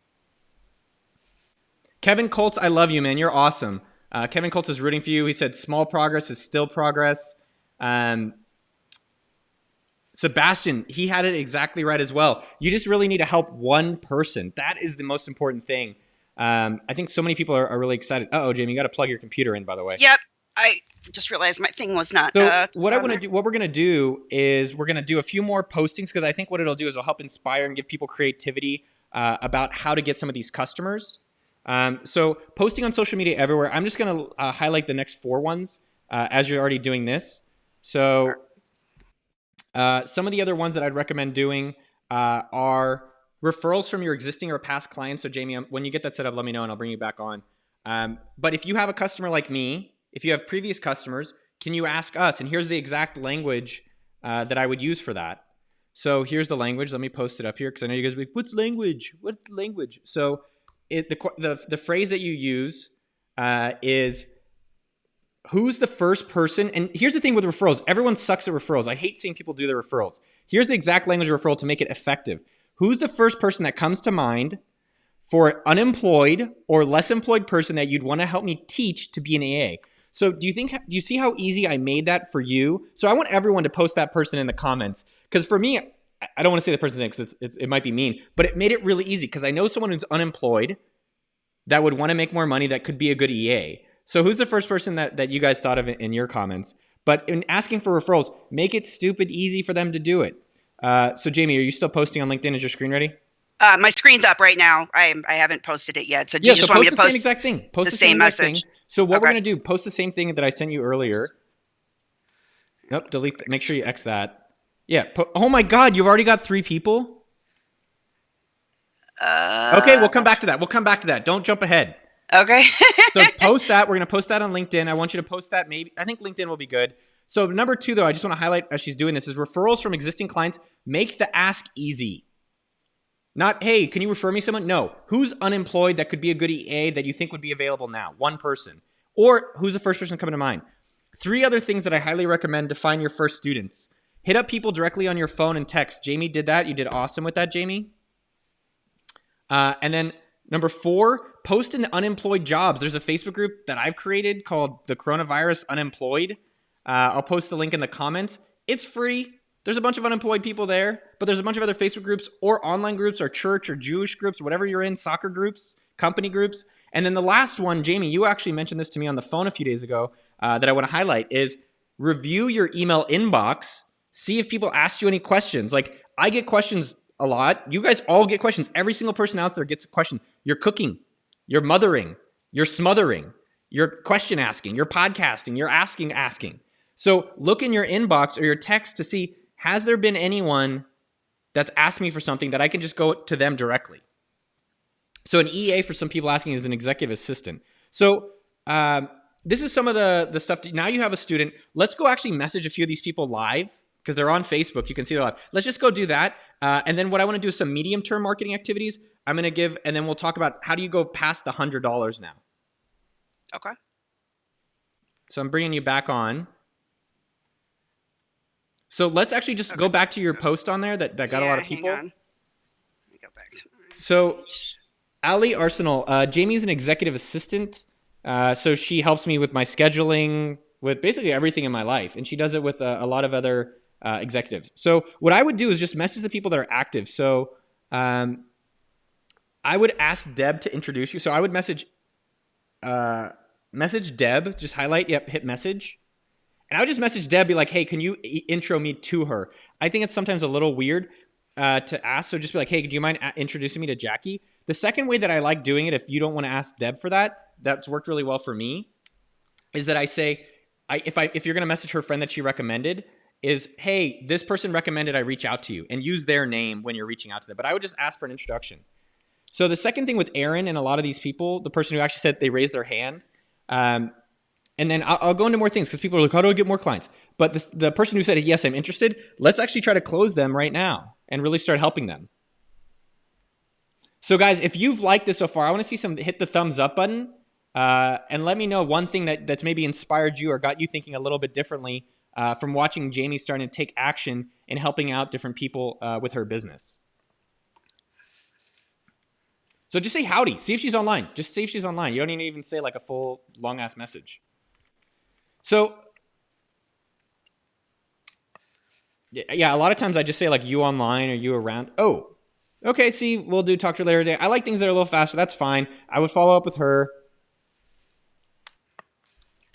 Kevin Colts, I love you, man. You're awesome. Kevin Colts is rooting for you. He said small progress is still progress. Sebastian, he had it exactly right as well. You just really need to help one person. That is the most important thing. I think so many people are really excited. Uh-oh, Jamie, you got to plug your computer in, by the way. Yep. I just realized my thing was not. So what we're going to do is we're going to do a few more postings, because I think what it'll do is it'll help inspire and give people creativity about how to get some of these customers. So posting on social media everywhere. I'm just going to highlight the next 4 ones as you're already doing this. So some of the other ones that I'd recommend doing are referrals from your existing or past clients. So Jamie, when you get that set up, let me know and I'll bring you back on. But if you have a customer like me, if you have previous customers, can you ask us? And here's the exact language that I would use for that. So here's the language. Let me post it up here because I know you guys will be like, what's language? What's language? So the phrase that you use is, who's the first person? And here's the thing with referrals. Everyone sucks at referrals. I hate seeing people do their referrals. Here's the exact language of referral to make it effective. Who's the first person that comes to mind for an unemployed or less employed person that you'd want to help me teach to be an AA? So do you see how easy I made that for you? So I want everyone to post that person in the comments. Because for me, I don't want to say the person's name because it might be mean, but it made it really easy because I know someone who's unemployed that would want to make more money that could be a good EA. So who's the first person that you guys thought of in your comments? But in asking for referrals, make it stupid easy for them to do it. So Jamie, are you still posting on LinkedIn? Is your screen ready? My screen's up right now. I haven't posted it yet. So do you just so want me post to the post same exact thing. Post the same message? So what we're going to do, post the same thing that I sent you earlier. Nope, delete that. Make sure you X that. Yeah. Oh my God, you've already got 3 people? Okay, we'll come back to that. Don't jump ahead. Okay. So post that. We're going to post that on LinkedIn. I want you to post that. Maybe I think LinkedIn will be good. So number 2, though, I just want to highlight as she's doing this is referrals from existing clients. Make the ask easy. Not, hey, can you refer me someone? No. Who's unemployed that could be a good EA that you think would be available now? One person. Or who's the first person coming to mind? 3 other things that I highly recommend to find your first students. Hit up people directly on your phone and text. Jamie did that. You did awesome with that, Jamie. And then number 4, post in unemployed jobs. There's a Facebook group that I've created called the Coronavirus Unemployed. I'll post the link in the comments. It's free. There's a bunch of unemployed people there, but there's a bunch of other Facebook groups or online groups or church or Jewish groups, whatever you're in, soccer groups, company groups. And then the last one, Jamie, you actually mentioned this to me on the phone a few days ago that I want to highlight is review your email inbox. See if people ask you any questions. Like I get questions a lot. You guys all get questions. Every single person out there gets a question. You're cooking, you're mothering, you're smothering, you're question asking, you're podcasting, you're asking. So look in your inbox or your text to see, has there been anyone that's asked me for something that I can just go to them directly? So an EA for some people asking is an executive assistant. So this is some of the stuff. Now you have a student. Let's go actually message a few of these people live because they're on Facebook. You can see they're live. Let's just go do that. And then what I want to do is some medium-term marketing activities. I'm going to give, and then we'll talk about how do you go past the $100 now. Okay. So I'm bringing you back on. So let's actually just go back to your post on there that got a lot of people. Hang on. Let me go back to So Ali Arsenal, Jamie's an executive assistant. So she helps me with my scheduling, with basically everything in my life. And she does it with a lot of other executives. So what I would do is just message the people that are active. So I would ask Deb to introduce you. So I would message Deb, just highlight, hit message. And I would just message Deb, be like, hey, can you intro me to her? I think it's sometimes a little weird to ask. So just be like, hey, do you mind introducing me to Jackie? The second way that I like doing it, if you don't want to ask Deb for that, that's worked really well for me, is that I say, if you're going to message her friend that she recommended, is, hey, this person recommended I reach out to you, and use their name when you're reaching out to them. But I would just ask for an introduction. So the second thing with Aaron and a lot of these people, the person who actually said they raised their hand, and then I'll go into more things because people are like, how do I get more clients? But the person who said, yes, I'm interested, let's actually try to close them right now and really start helping them. So guys, if you've liked this so far, I want to see some hit the thumbs up button and let me know one thing that's maybe inspired you or got you thinking a little bit differently from watching Jamie starting to take action and helping out different people with her business. So just say howdy. See if she's online. Just see if she's online. You don't even say like a full long-ass message. So, yeah, a lot of times I just say like you online or you around. Oh, okay, see, we'll do talk to her later today. I like things that are a little faster. That's fine. I would follow up with her.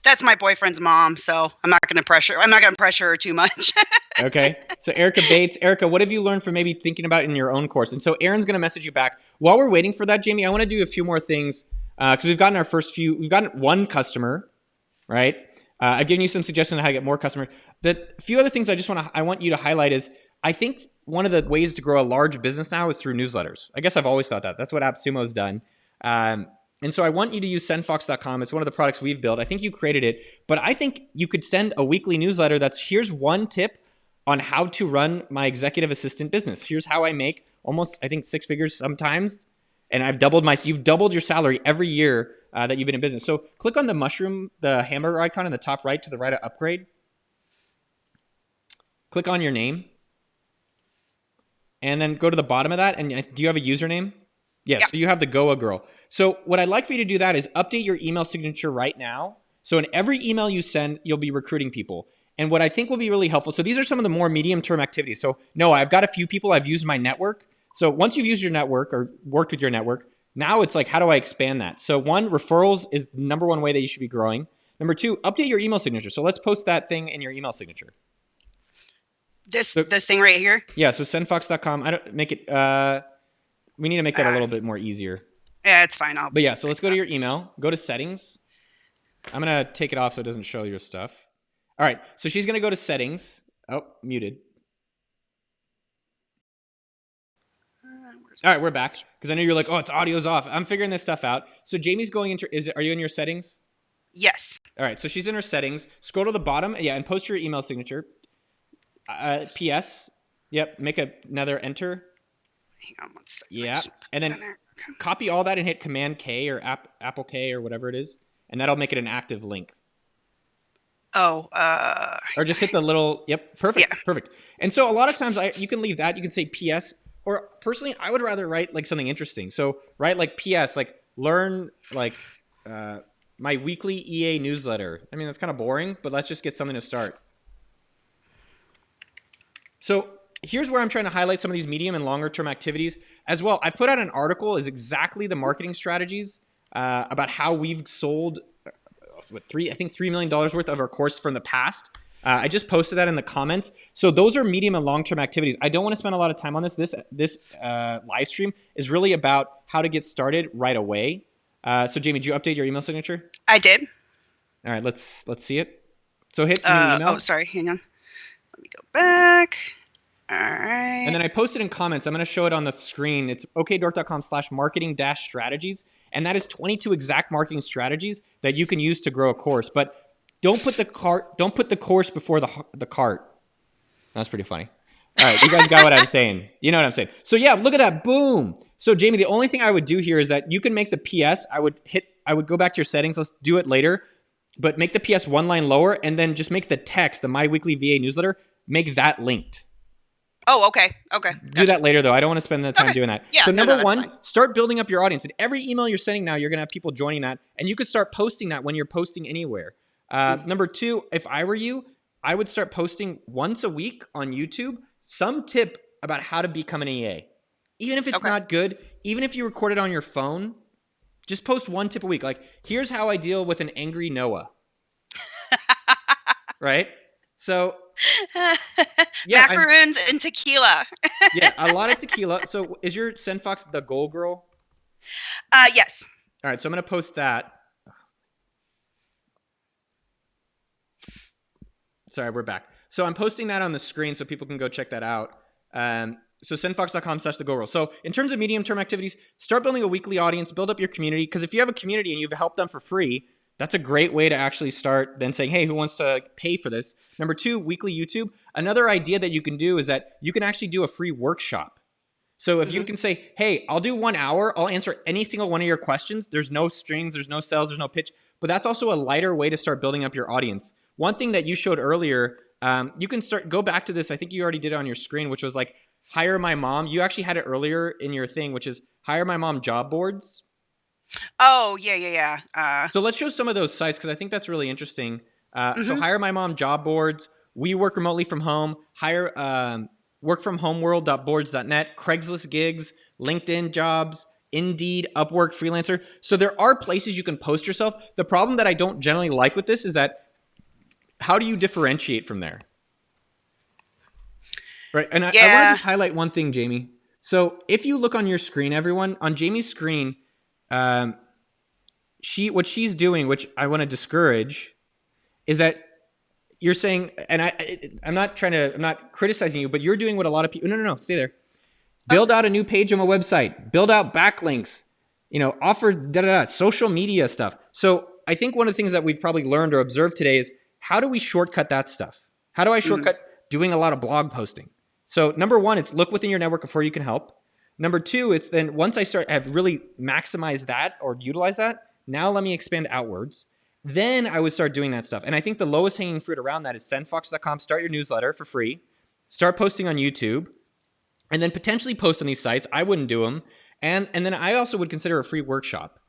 That's my boyfriend's mom, so I'm not going to pressure her too much. Okay. So Erica Bates. Erica, what have you learned from maybe thinking about in your own course? And so Aaron's going to message you back. While we're waiting for that, Jamie, I want to do a few more things because we've gotten one customer, right? I've given you some suggestions on how to get more customers. The few other things I want you to highlight is I think one of the ways to grow a large business now is through newsletters. I guess I've always thought that. That's what AppSumo's done. And so I want you to use sendfox.com. It's one of the products we've built. I think you created it, but I think you could send a weekly newsletter that's here's one tip on how to run my executive assistant business. Here's how I make almost, I think, 6 figures sometimes. And you've doubled your salary every year that you've been in business. So click on the mushroom, the hamburger icon in the top right to the right of upgrade. Click on your name. And then go to the bottom of that. And do you have a username? Yes. Yeah. So you have the Goa girl. So what I'd like for you to do that is update your email signature right now. So in every email you send, you'll be recruiting people. And what I think will be really helpful. So these are some of the more medium-term activities. So no, I've got a few people. I've used my network. So once you've used your network or worked with your network, now it's like, how do I expand that? So 1, referrals is the number 1 way that you should be growing. Number 2, update your email signature. So let's post that thing in your email signature. This thing right here? Yeah, so sendfox.com. I don't make it we need to make that a little bit more easier. Yeah, it's fine. But yeah, so let's go to your email. Go to settings. I'm going to take it off so it doesn't show your stuff. All right, so she's going to go to settings. Oh, muted. All right, we're back. Because I know you're like, oh, it's audio's off. I'm figuring this stuff out. So Jamie's going into, are you in your settings? Yes. All right, so she's in her settings. Scroll to the bottom, and post your email signature. PS. Yep, make another enter. Hang on one second. Yeah, and then copy all that and hit Command K or Apple K or whatever it is, and that'll make it an active link. Oh, or just hit the little, yep, perfect, yeah. Perfect. And so a lot of times you can leave that. You can say PS, or personally, I would rather write like something interesting. So write like PS, like learn like my weekly EA newsletter. I mean, that's kind of boring, but let's just get something to start. So here's where I'm trying to highlight some of these medium and longer term activities as well. I've put out an article is exactly the marketing strategies about how we've sold $3 million worth of our course from the past. I just posted that in the comments. So those are medium and long term activities. I don't want to spend a lot of time on this. This live stream is really about how to get started right away. So Jamie, did you update your email signature? I did. All right, let's see it. So hit new email. Oh, sorry. Hang on. Let me go back. All right. And then I posted in comments. I'm going to show it on the screen. It's okdork.com/marketing-strategies. And that is 22 exact marketing strategies that you can use to grow a course. But don't put the course before the cart. That's pretty funny. All right, you guys got what I'm saying. You know what I'm saying. So yeah, look at that. Boom. So Jamie, the only thing I would do here is that you can make the PS. I would go back to your settings. Let's do it later. But make the PS 1 line lower, and then just make the text, the My Weekly VA newsletter, make that linked. Oh, okay. Okay. Gotcha. Do that later, though. I don't want to spend the time doing that. Yeah, so number 1, fine. Start building up your audience. And every email you're sending now, you're going to have people joining that. And you could start posting that when you're posting anywhere. Number 2, if I were you, I would start posting once a week on YouTube some tip about how to become an EA. Even if it's not good, even if you record it on your phone, just post one tip a week. Like, here's how I deal with an angry Noah. Right? So... yeah, macaroons and tequila. Yeah, a lot of tequila. So is your SendFox the goal girl? Yes. All right, so I'm going to post that. Sorry, we're back. So I'm posting that on the screen so people can go check that out. So sendfox.com/thegoalgirl. So in terms of medium-term activities, start building a weekly audience, build up your community. Because if you have a community and you've helped them for free, that's a great way to actually start then saying, hey, who wants to pay for this? Number 2, weekly YouTube. Another idea that you can do is that you can actually do a free workshop. So if you can say, hey, I'll do 1 hour. I'll answer any single one of your questions. There's no strings. There's no sales. There's no pitch. But that's also a lighter way to start building up your audience. One thing that you showed earlier, you can go back to this. I think you already did it on your screen, which was like hire my mom. You actually had it earlier in your thing, which is hire my mom job boards. Oh, yeah. So let's show some of those sites because I think that's really interesting. So hire my mom job boards. We work remotely from home. Hire workfromhomeworld.boards.net, Craigslist gigs, LinkedIn jobs, Indeed, Upwork, Freelancer. So there are places you can post yourself. The problem that I don't generally like with this is that how do you differentiate from there? Right. And I want to just highlight one thing, Jamie. So if you look on your screen, everyone, on Jamie's screen, what she's doing, which I want to discourage, is that you're saying, and I'm not criticizing you, but you're doing what a lot of people, no, stay there. Build out a new page on my website, build out backlinks, offer social media stuff. So I think one of the things that we've probably learned or observed today is, how do we shortcut that stuff? How do I shortcut doing a lot of blog posting? So number one, it's look within your network of where you can help. Number two, it's then once I've really maximized that or utilized that, now let me expand outwards. Then I would start doing that stuff. And I think the lowest hanging fruit around that is sendfox.com, start your newsletter for free, start posting on YouTube, and then potentially post on these sites. I wouldn't do them. And then I also would consider a free workshop.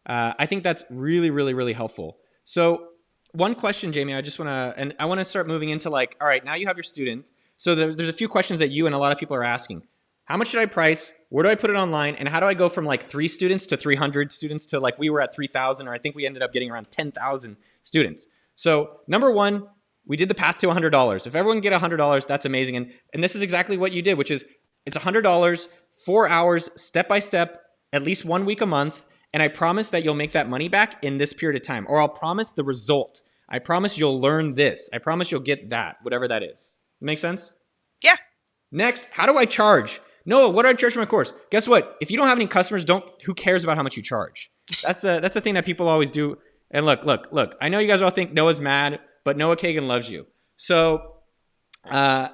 I think that's really, really, really helpful. So one question, Jamie, I want to start moving into like, all right, now you have your student. So there's a few questions that you and a lot of people are asking. How much should I price? Where do I put it online? And how do I go from like 3 students to 300 students to like we were at 3,000, or I think we ended up getting around 10,000 students. So number one, we did the path to $100. If everyone can get $100, that's amazing. And this is exactly what you did, which is it's $100, 4 hours, step by step, at least 1 week a month. And I promise that you'll make that money back in this period of time. Or I'll promise the result. I promise you'll learn this. I promise you'll get that, whatever that is. Make sense? Yeah. Next, how do I charge? No, what do I charge for my course? Guess what? If you don't have any customers, who cares about how much you charge? That's the thing that people always do. And look. I know you guys all think Noah's mad, but Noah Kagan loves you. So, how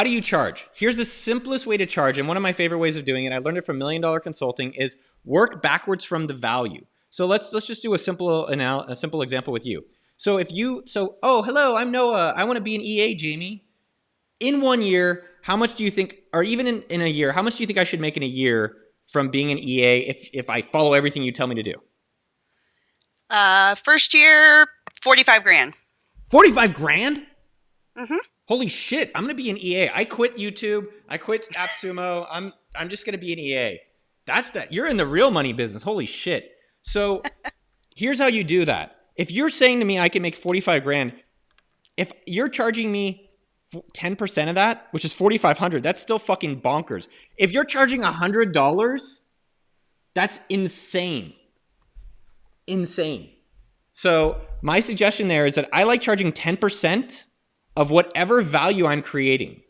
do you charge? Here's the simplest way to charge, and one of my favorite ways of doing it, I learned it from $1 Million Consulting, is work backwards from the value. So let's just do a simple example with you. So hello, I'm Noah. I want to be an EA, Jamie. In 1 year, how much do you think, or even in a year, how much do you think I should make in a year from being an EA if I follow everything you tell me to do? First year, 45 grand. 45 grand? Mm-hmm. Holy shit, I'm going to be an EA. I quit YouTube. I quit AppSumo. I'm just going to be an EA. You're in the real money business. Holy shit. So here's how you do that. If you're saying to me I can make 45 grand, if you're charging me 10% of that, which is 4,500, that's still fucking bonkers. If you're charging $100, that's insane. Insane. So my suggestion there is that I like charging 10% of whatever value I'm creating.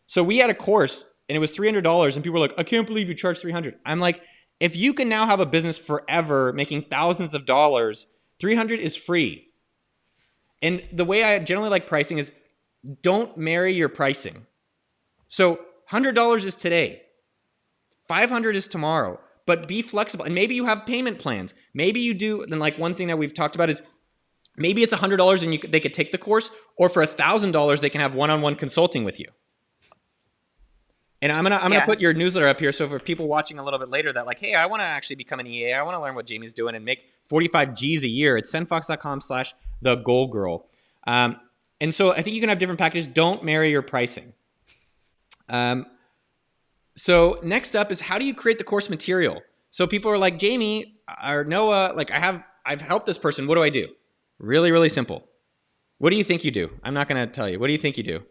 So we had a course and it was $300 and people were like, I can't believe you charge $300. I'm like, if you can now have a business forever making thousands of dollars, $300 is free. And the way I generally like pricing is don't marry your pricing. So $100 is today. $500 is tomorrow. But be flexible. And maybe you have payment plans. Maybe you do. Then like one thing that we've talked about is maybe it's $100 and they could take the course, or for $1,000 they can have one-on-one consulting with you. And I'm gonna put your newsletter up here, so for people watching a little bit later that like, hey, I want to actually become an EA, I want to learn what Jamie's doing and make 45 G's a year. It's sendfox.com/thegoalgirl. And so I think you can have different packages. Don't marry your pricing. So next up is, how do you create the course material? So people are like, Jamie or Noah, like I've helped this person. What do I do? Really, really simple. What do you think you do? I'm not going to tell you. What do you think you do?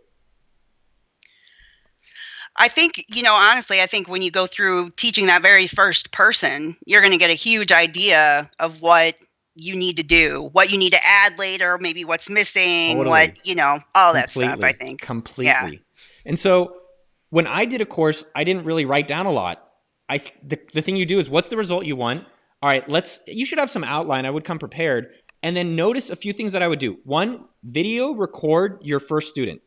I think, honestly, I think when you go through teaching that very first person, you're going to get a huge idea of what you need to do, what you need to add later, maybe what's missing, Totally. All that stuff, I think. Completely. Yeah. And so when I did a course, I didn't really write down a lot. The thing you do is, what's the result you want? All right, you should have some outline. I would come prepared. And then notice a few things that I would do. One, video record your first student.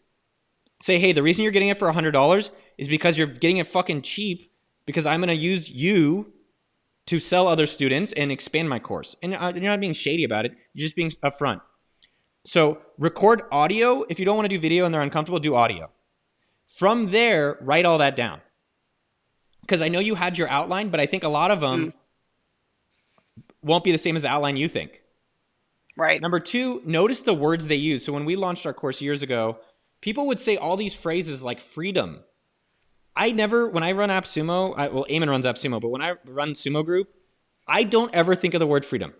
Say, hey, the reason you're getting it for $100 is because you're getting it fucking cheap, because I'm going to use you to sell other students and expand my course. And you're not being shady about it. You're just being upfront. So record audio. If you don't want to do video and they're uncomfortable, do audio. From there, write all that down. Because I know you had your outline, but I think a lot of them won't be the same as the outline you think. Right. Number two, notice the words they use. So when we launched our course years ago, people would say all these phrases like freedom. When I run AppSumo, Eamon runs AppSumo, but when I run Sumo Group, I don't ever think of the word freedom.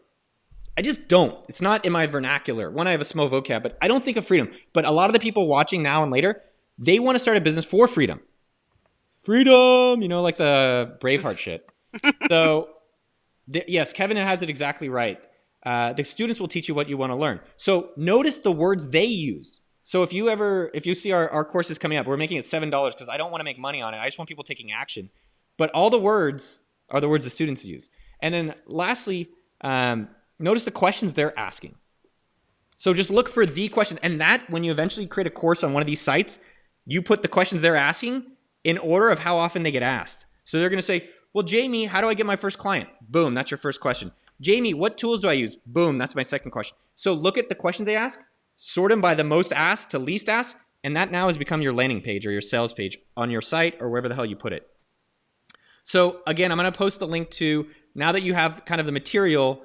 I just don't. It's not in my vernacular. One, I have a small vocab, but I don't think of freedom. But a lot of the people watching now and later, they want to start a business for freedom. Freedom, like the Braveheart shit. So, yes, Kevin has it exactly right. The students will teach you what you want to learn. So notice the words they use. So if you see our courses coming up, we're making it $7 because I don't want to make money on it. I just want people taking action. But all the words are the words the students use. And then lastly, notice the questions they're asking. So just look for the question. And that, when you eventually create a course on one of these sites, you put the questions they're asking in order of how often they get asked. So they're going to say, well, Jamie, how do I get my first client? Boom, that's your first question. Jamie, what tools do I use? Boom, that's my second question. So look at the questions they ask, sort them by the most asked to least asked, and that now has become your landing page or your sales page on your site or wherever the hell you put it. So again, I'm going to post the link to, now that you have kind of the material,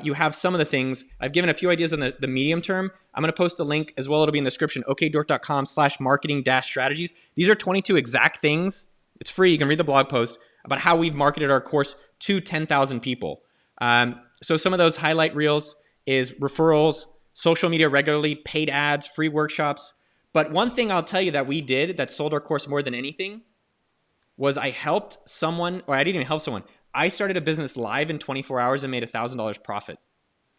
you have some of the things. I've given a few ideas on the medium term. I'm going to post a link as well. It'll be in the description, okdork.com/marketing-strategies. These are 22 exact things. It's free. You can read the blog post about how we've marketed our course to 10,000 people. So some of those highlight reels is referrals, social media regularly, paid ads, free workshops. But one thing I'll tell you that we did that sold our course more than anything was I helped someone, or I didn't even help someone. I started a business live in 24 hours and made $1,000 profit.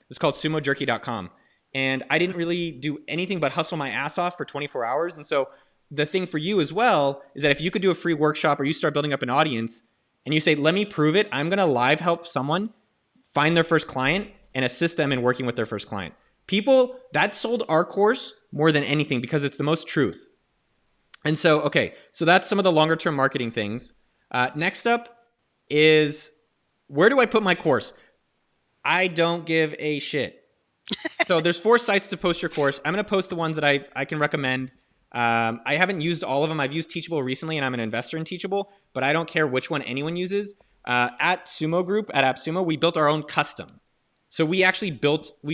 It was called sumojerky.com. And I didn't really do anything but hustle my ass off for 24 hours. And so the thing for you as well is that if you could do a free workshop or you start building up an audience and you say, let me prove it, I'm going to live help someone find their first client and assist them in working with their first client. People, that sold our course more than anything because it's the most truth. And so, okay, so that's some of the longer term marketing things. Next up is, where do I put my course? I don't give a shit. So there's 4 sites to post your course. I'm going to post the ones that I can recommend. I haven't used all of them. I've used Teachable recently, and I'm an investor in Teachable, but I don't care which one anyone uses. At Sumo Group, at AppSumo, we built our own custom. So we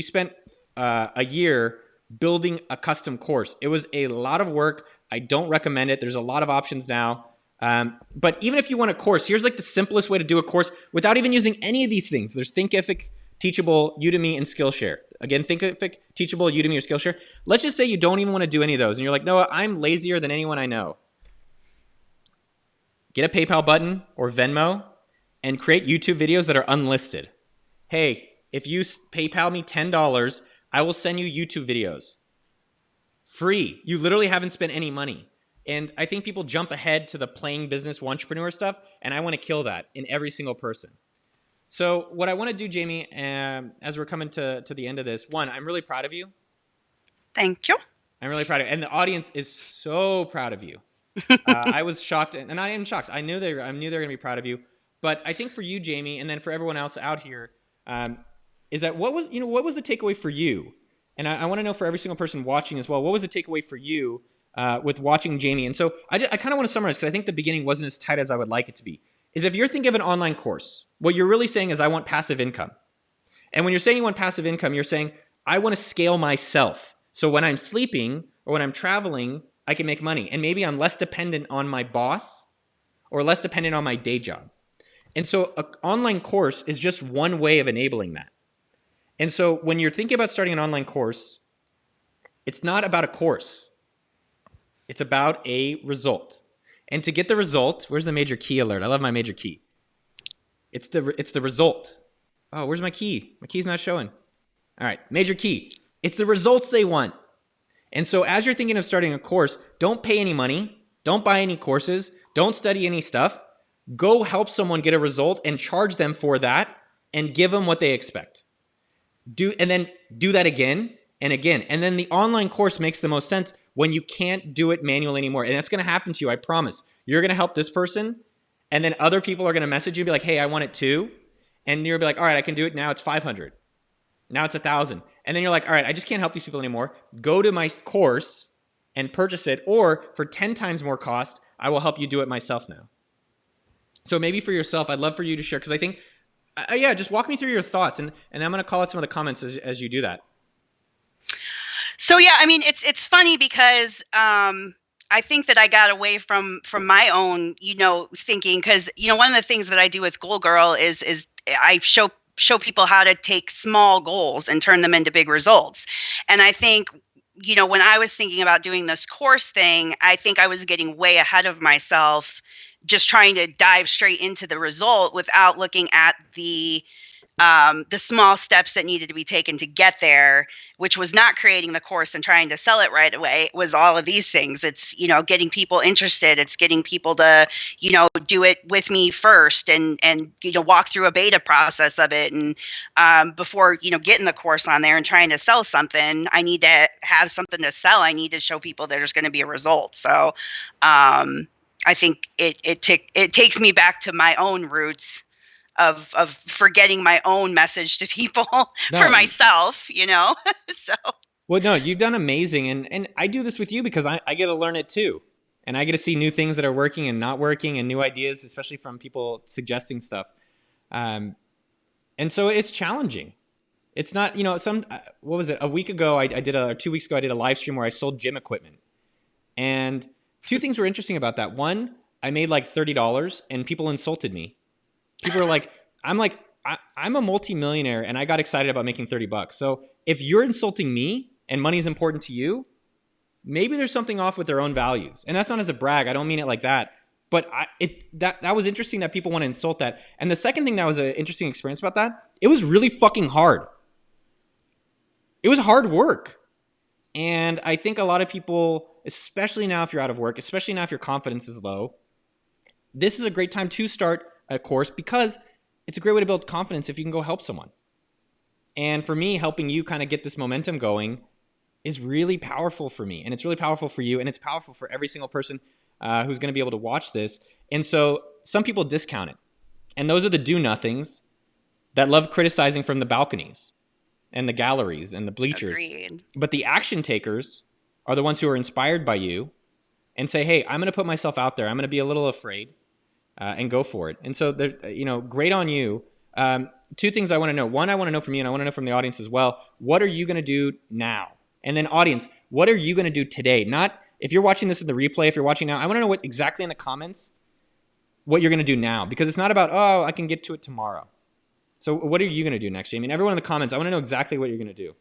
spent a year building a custom course. It was a lot of work. I don't recommend it. There's a lot of options now. But even if you want a course, here's like the simplest way to do a course without even using any of these things. There's Thinkific, Teachable, Udemy, and Skillshare. Again, Thinkific, Teachable, Udemy, or Skillshare. Let's just say you don't even want to do any of those. And you're like, no, I'm lazier than anyone I know. Get a PayPal button or Venmo and create YouTube videos that are unlisted. Hey, if you PayPal me $10, I will send you YouTube videos. Free. You literally haven't spent any money. And I think people jump ahead to the playing business entrepreneur stuff, and I want to kill that in every single person. So what I want to do, Jamie, as we're coming to the end of this, one, I'm really proud of you. Thank you. I'm really proud of you. And the audience is so proud of you. I was shocked, and I am shocked. I knew they were going to be proud of you. But I think for you, Jamie, and then for everyone else out here, is that what was the takeaway for you? And I want to know for every single person watching as well, what was the takeaway for you with watching Jamie? And so I kind of want to summarize, because I think the beginning wasn't as tight as I would like it to be. Is if you're thinking of an online course, what you're really saying is, I want passive income. And when you're saying you want passive income, you're saying, I want to scale myself. So when I'm sleeping or when I'm traveling, I can make money. And maybe I'm less dependent on my boss or less dependent on my day job. And so an online course is just one way of enabling that. And so when you're thinking about starting an online course, it's not about a course. It's about a result. And to get the result, where's the major key alert? I love my major key. It's the result. Oh, where's my key? My key's not showing. All right, major key. It's the results they want. And so as you're thinking of starting a course, don't pay any money. Don't buy any courses. Don't study any stuff. Go help someone get a result and charge them for that and give them what they expect. And then do that again and again. And then the online course makes the most sense when you can't do it manually anymore. And that's going to happen to you, I promise. You're going to help this person, and then other people are going to message you and be like, hey, I want it too. And you'll be like, all right, I can do it now. It's 500. Now it's 1,000. And then you're like, all right, I just can't help these people anymore. Go to my course and purchase it, or for 10 times more cost, I will help you do it myself now. So maybe for yourself, I'd love for you to share, because I think, just walk me through your thoughts, and I'm going to call out some of the comments as you do that. So yeah, I mean, it's funny because I think that I got away from my own, thinking, because one of the things that I do with Goal Girl is I show people how to take small goals and turn them into big results. And I think, when I was thinking about doing this course thing, I think I was getting way ahead of myself, just trying to dive straight into the result without looking at the the small steps that needed to be taken to get there, which was not creating the course and trying to sell it right away. It was all of these things. It's, getting people interested. It's getting people to, do it with me first and walk through a beta process of it. And before, getting the course on there and trying to sell something, I need to have something to sell. I need to show people that there's going to be a result. So I think it takes me back to my own roots of forgetting my own message to people for myself, so. Well, no, you've done amazing. And I do this with you because I get to learn it too. And I get to see new things that are working and not working and new ideas, especially from people suggesting stuff. And so it's challenging. It's not, what was it? A week ago, or 2 weeks ago, I did a live stream where I sold gym equipment. And two things were interesting about that. One, I made like $30 and people insulted me. People are like, I'm a multimillionaire and I got excited about making $30. So if you're insulting me and money is important to you, maybe there's something off with their own values. And that's not as a brag. I don't mean it like that. But that was interesting that people want to insult that. And the second thing that was an interesting experience about that, it was really fucking hard. It was hard work. And I think a lot of people, especially now if you're out of work, especially now if your confidence is low, this is a great time to start a course because it's a great way to build confidence if you can go help someone. And for me, helping you kind of get this momentum going is really powerful for me. And it's really powerful for you. And it's powerful for every single person who's going to be able to watch this. And so some people discount it. And those are the do-nothings that love criticizing from the balconies and the galleries and the bleachers. Agreed. But the action takers are the ones who are inspired by you and say, hey, I'm going to put myself out there. I'm going to be a little afraid. And go for it. And so, great on you. Two things I want to know. One, I want to know from you, and I want to know from the audience as well. What are you going to do now? And then audience, what are you going to do today? Not if you're watching this in the replay, if you're watching now, I want to know what exactly in the comments, what you're going to do now. Because it's not about, oh, I can get to it tomorrow. So what are you going to do next, Jamie? And everyone in the comments, I want to know exactly what you're going to do.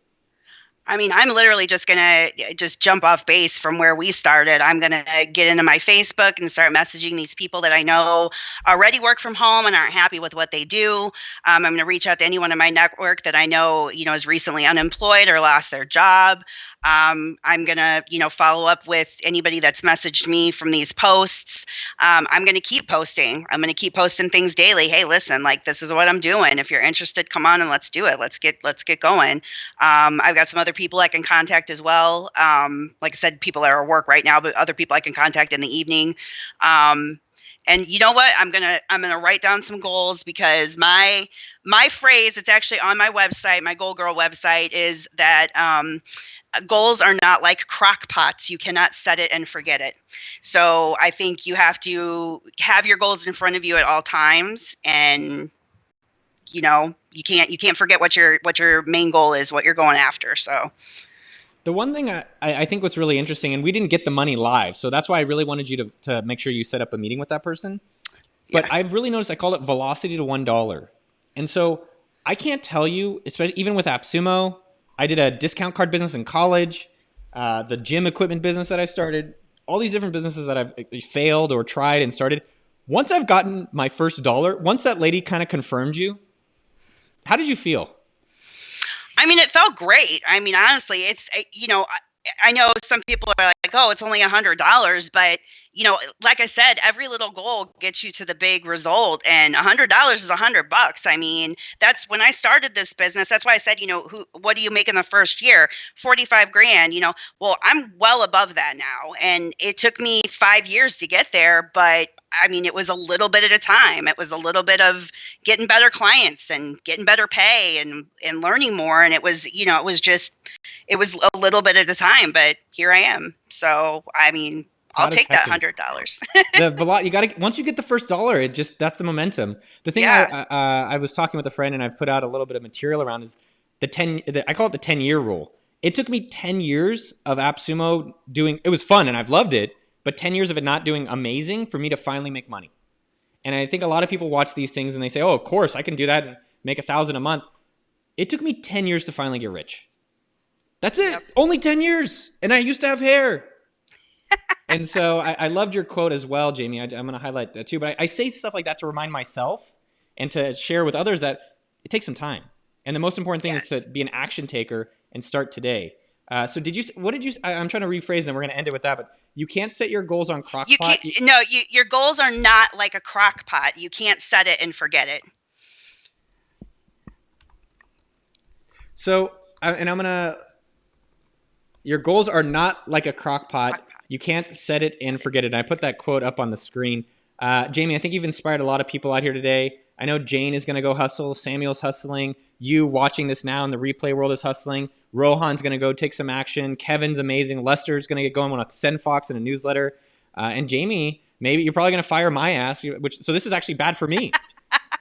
I mean, I'm literally just going to just jump off base from where we started. I'm going to get into my Facebook and start messaging these people that I know already work from home and aren't happy with what they do. I'm going to reach out to anyone in my network that I know, is recently unemployed or lost their job. I'm going to, follow up with anybody that's messaged me from these posts. I'm going to keep posting. I'm going to keep posting things daily. Hey, listen, like this is what I'm doing. If you're interested, come on and let's do it. Let's get going. I've got some other people I can contact as well. Like I said, people are at work right now, but other people I can contact in the evening. And you know what? I'm gonna write down some goals because my phrase, it's actually on my website, my Goal Girl website, is that goals are not like crock pots. You cannot set it and forget it. So I think you have to have your goals in front of you at all times, and you can't forget what your main goal is, what you're going after. So the one thing I think what's really interesting, and we didn't get the money live, so that's why I really wanted you to make sure you set up a meeting with that person. But yeah. I've really noticed I call it velocity to $1. And so I can't tell you, especially even with AppSumo, I did a discount card business in college, the gym equipment business that I started, all these different businesses that I've failed or tried and started. Once I've gotten my first dollar, once that lady kind of confirmed you, how did you feel? I mean, it felt great. I mean, honestly, it's, I know some people are like, oh, it's only $100, but like I said, every little goal gets you to the big result, and $100 is $100. I mean, that's when I started this business. That's why I said, what do you make in the first year? 45 grand, well, I'm well above that now. And it took me 5 years to get there, but I mean, it was a little bit at a time. It was a little bit of getting better clients and getting better pay and learning more. And it was, it was a little bit at a time, but here I am. So, I mean, I'll take that $100. You got to, once you get the first dollar, that's the momentum. The thing I was talking with a friend and I've put out a little bit of material around is I call it the 10-year rule. It took me 10 years of AppSumo it was fun and I've loved it, but 10 years of it not doing amazing for me to finally make money. And I think a lot of people watch these things and they say, oh, of course I can do that and make $1,000 a month. It took me 10 years to finally get rich. That's it. Yep. Only 10 years. And I used to have hair. And so I loved your quote as well, Jamie. I'm going to highlight that too. But I say stuff like that to remind myself and to share with others that it takes some time. And the most important thing Yes. is to be an action taker and start today. So what did you, I'm trying to rephrase and then we're going to end it with that, but you can't set your goals on You Crockpot. can't. No, your goals are not like a crock pot. You can't set it and forget it. So, your goals are not like a crock pot. You can't set it and forget it. And I put that quote up on the screen. Jamie, I think you've inspired a lot of people out here today. I know Jane is going to go hustle. Samuel's hustling. You watching this now in the replay world is hustling. Rohan's going to go take some action. Kevin's amazing. Lester's going to get going on a Send Fox and a newsletter. And Jamie, maybe you're probably going to fire my ass. So this is actually bad for me.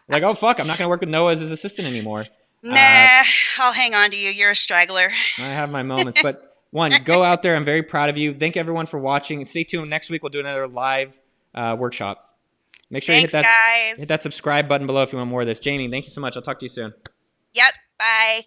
Like, oh, fuck, I'm not going to work with Noah as his assistant anymore. Nah, I'll hang on to you. You're a straggler. I have my moments. But one, go out there. I'm very proud of you. Thank everyone for watching. Stay tuned. Next week, we'll do another live workshop. Make sure Thanks, you guys. hit that subscribe button below if you want more of this. Jamie, thank you so much. I'll talk to you soon. Yep. Bye.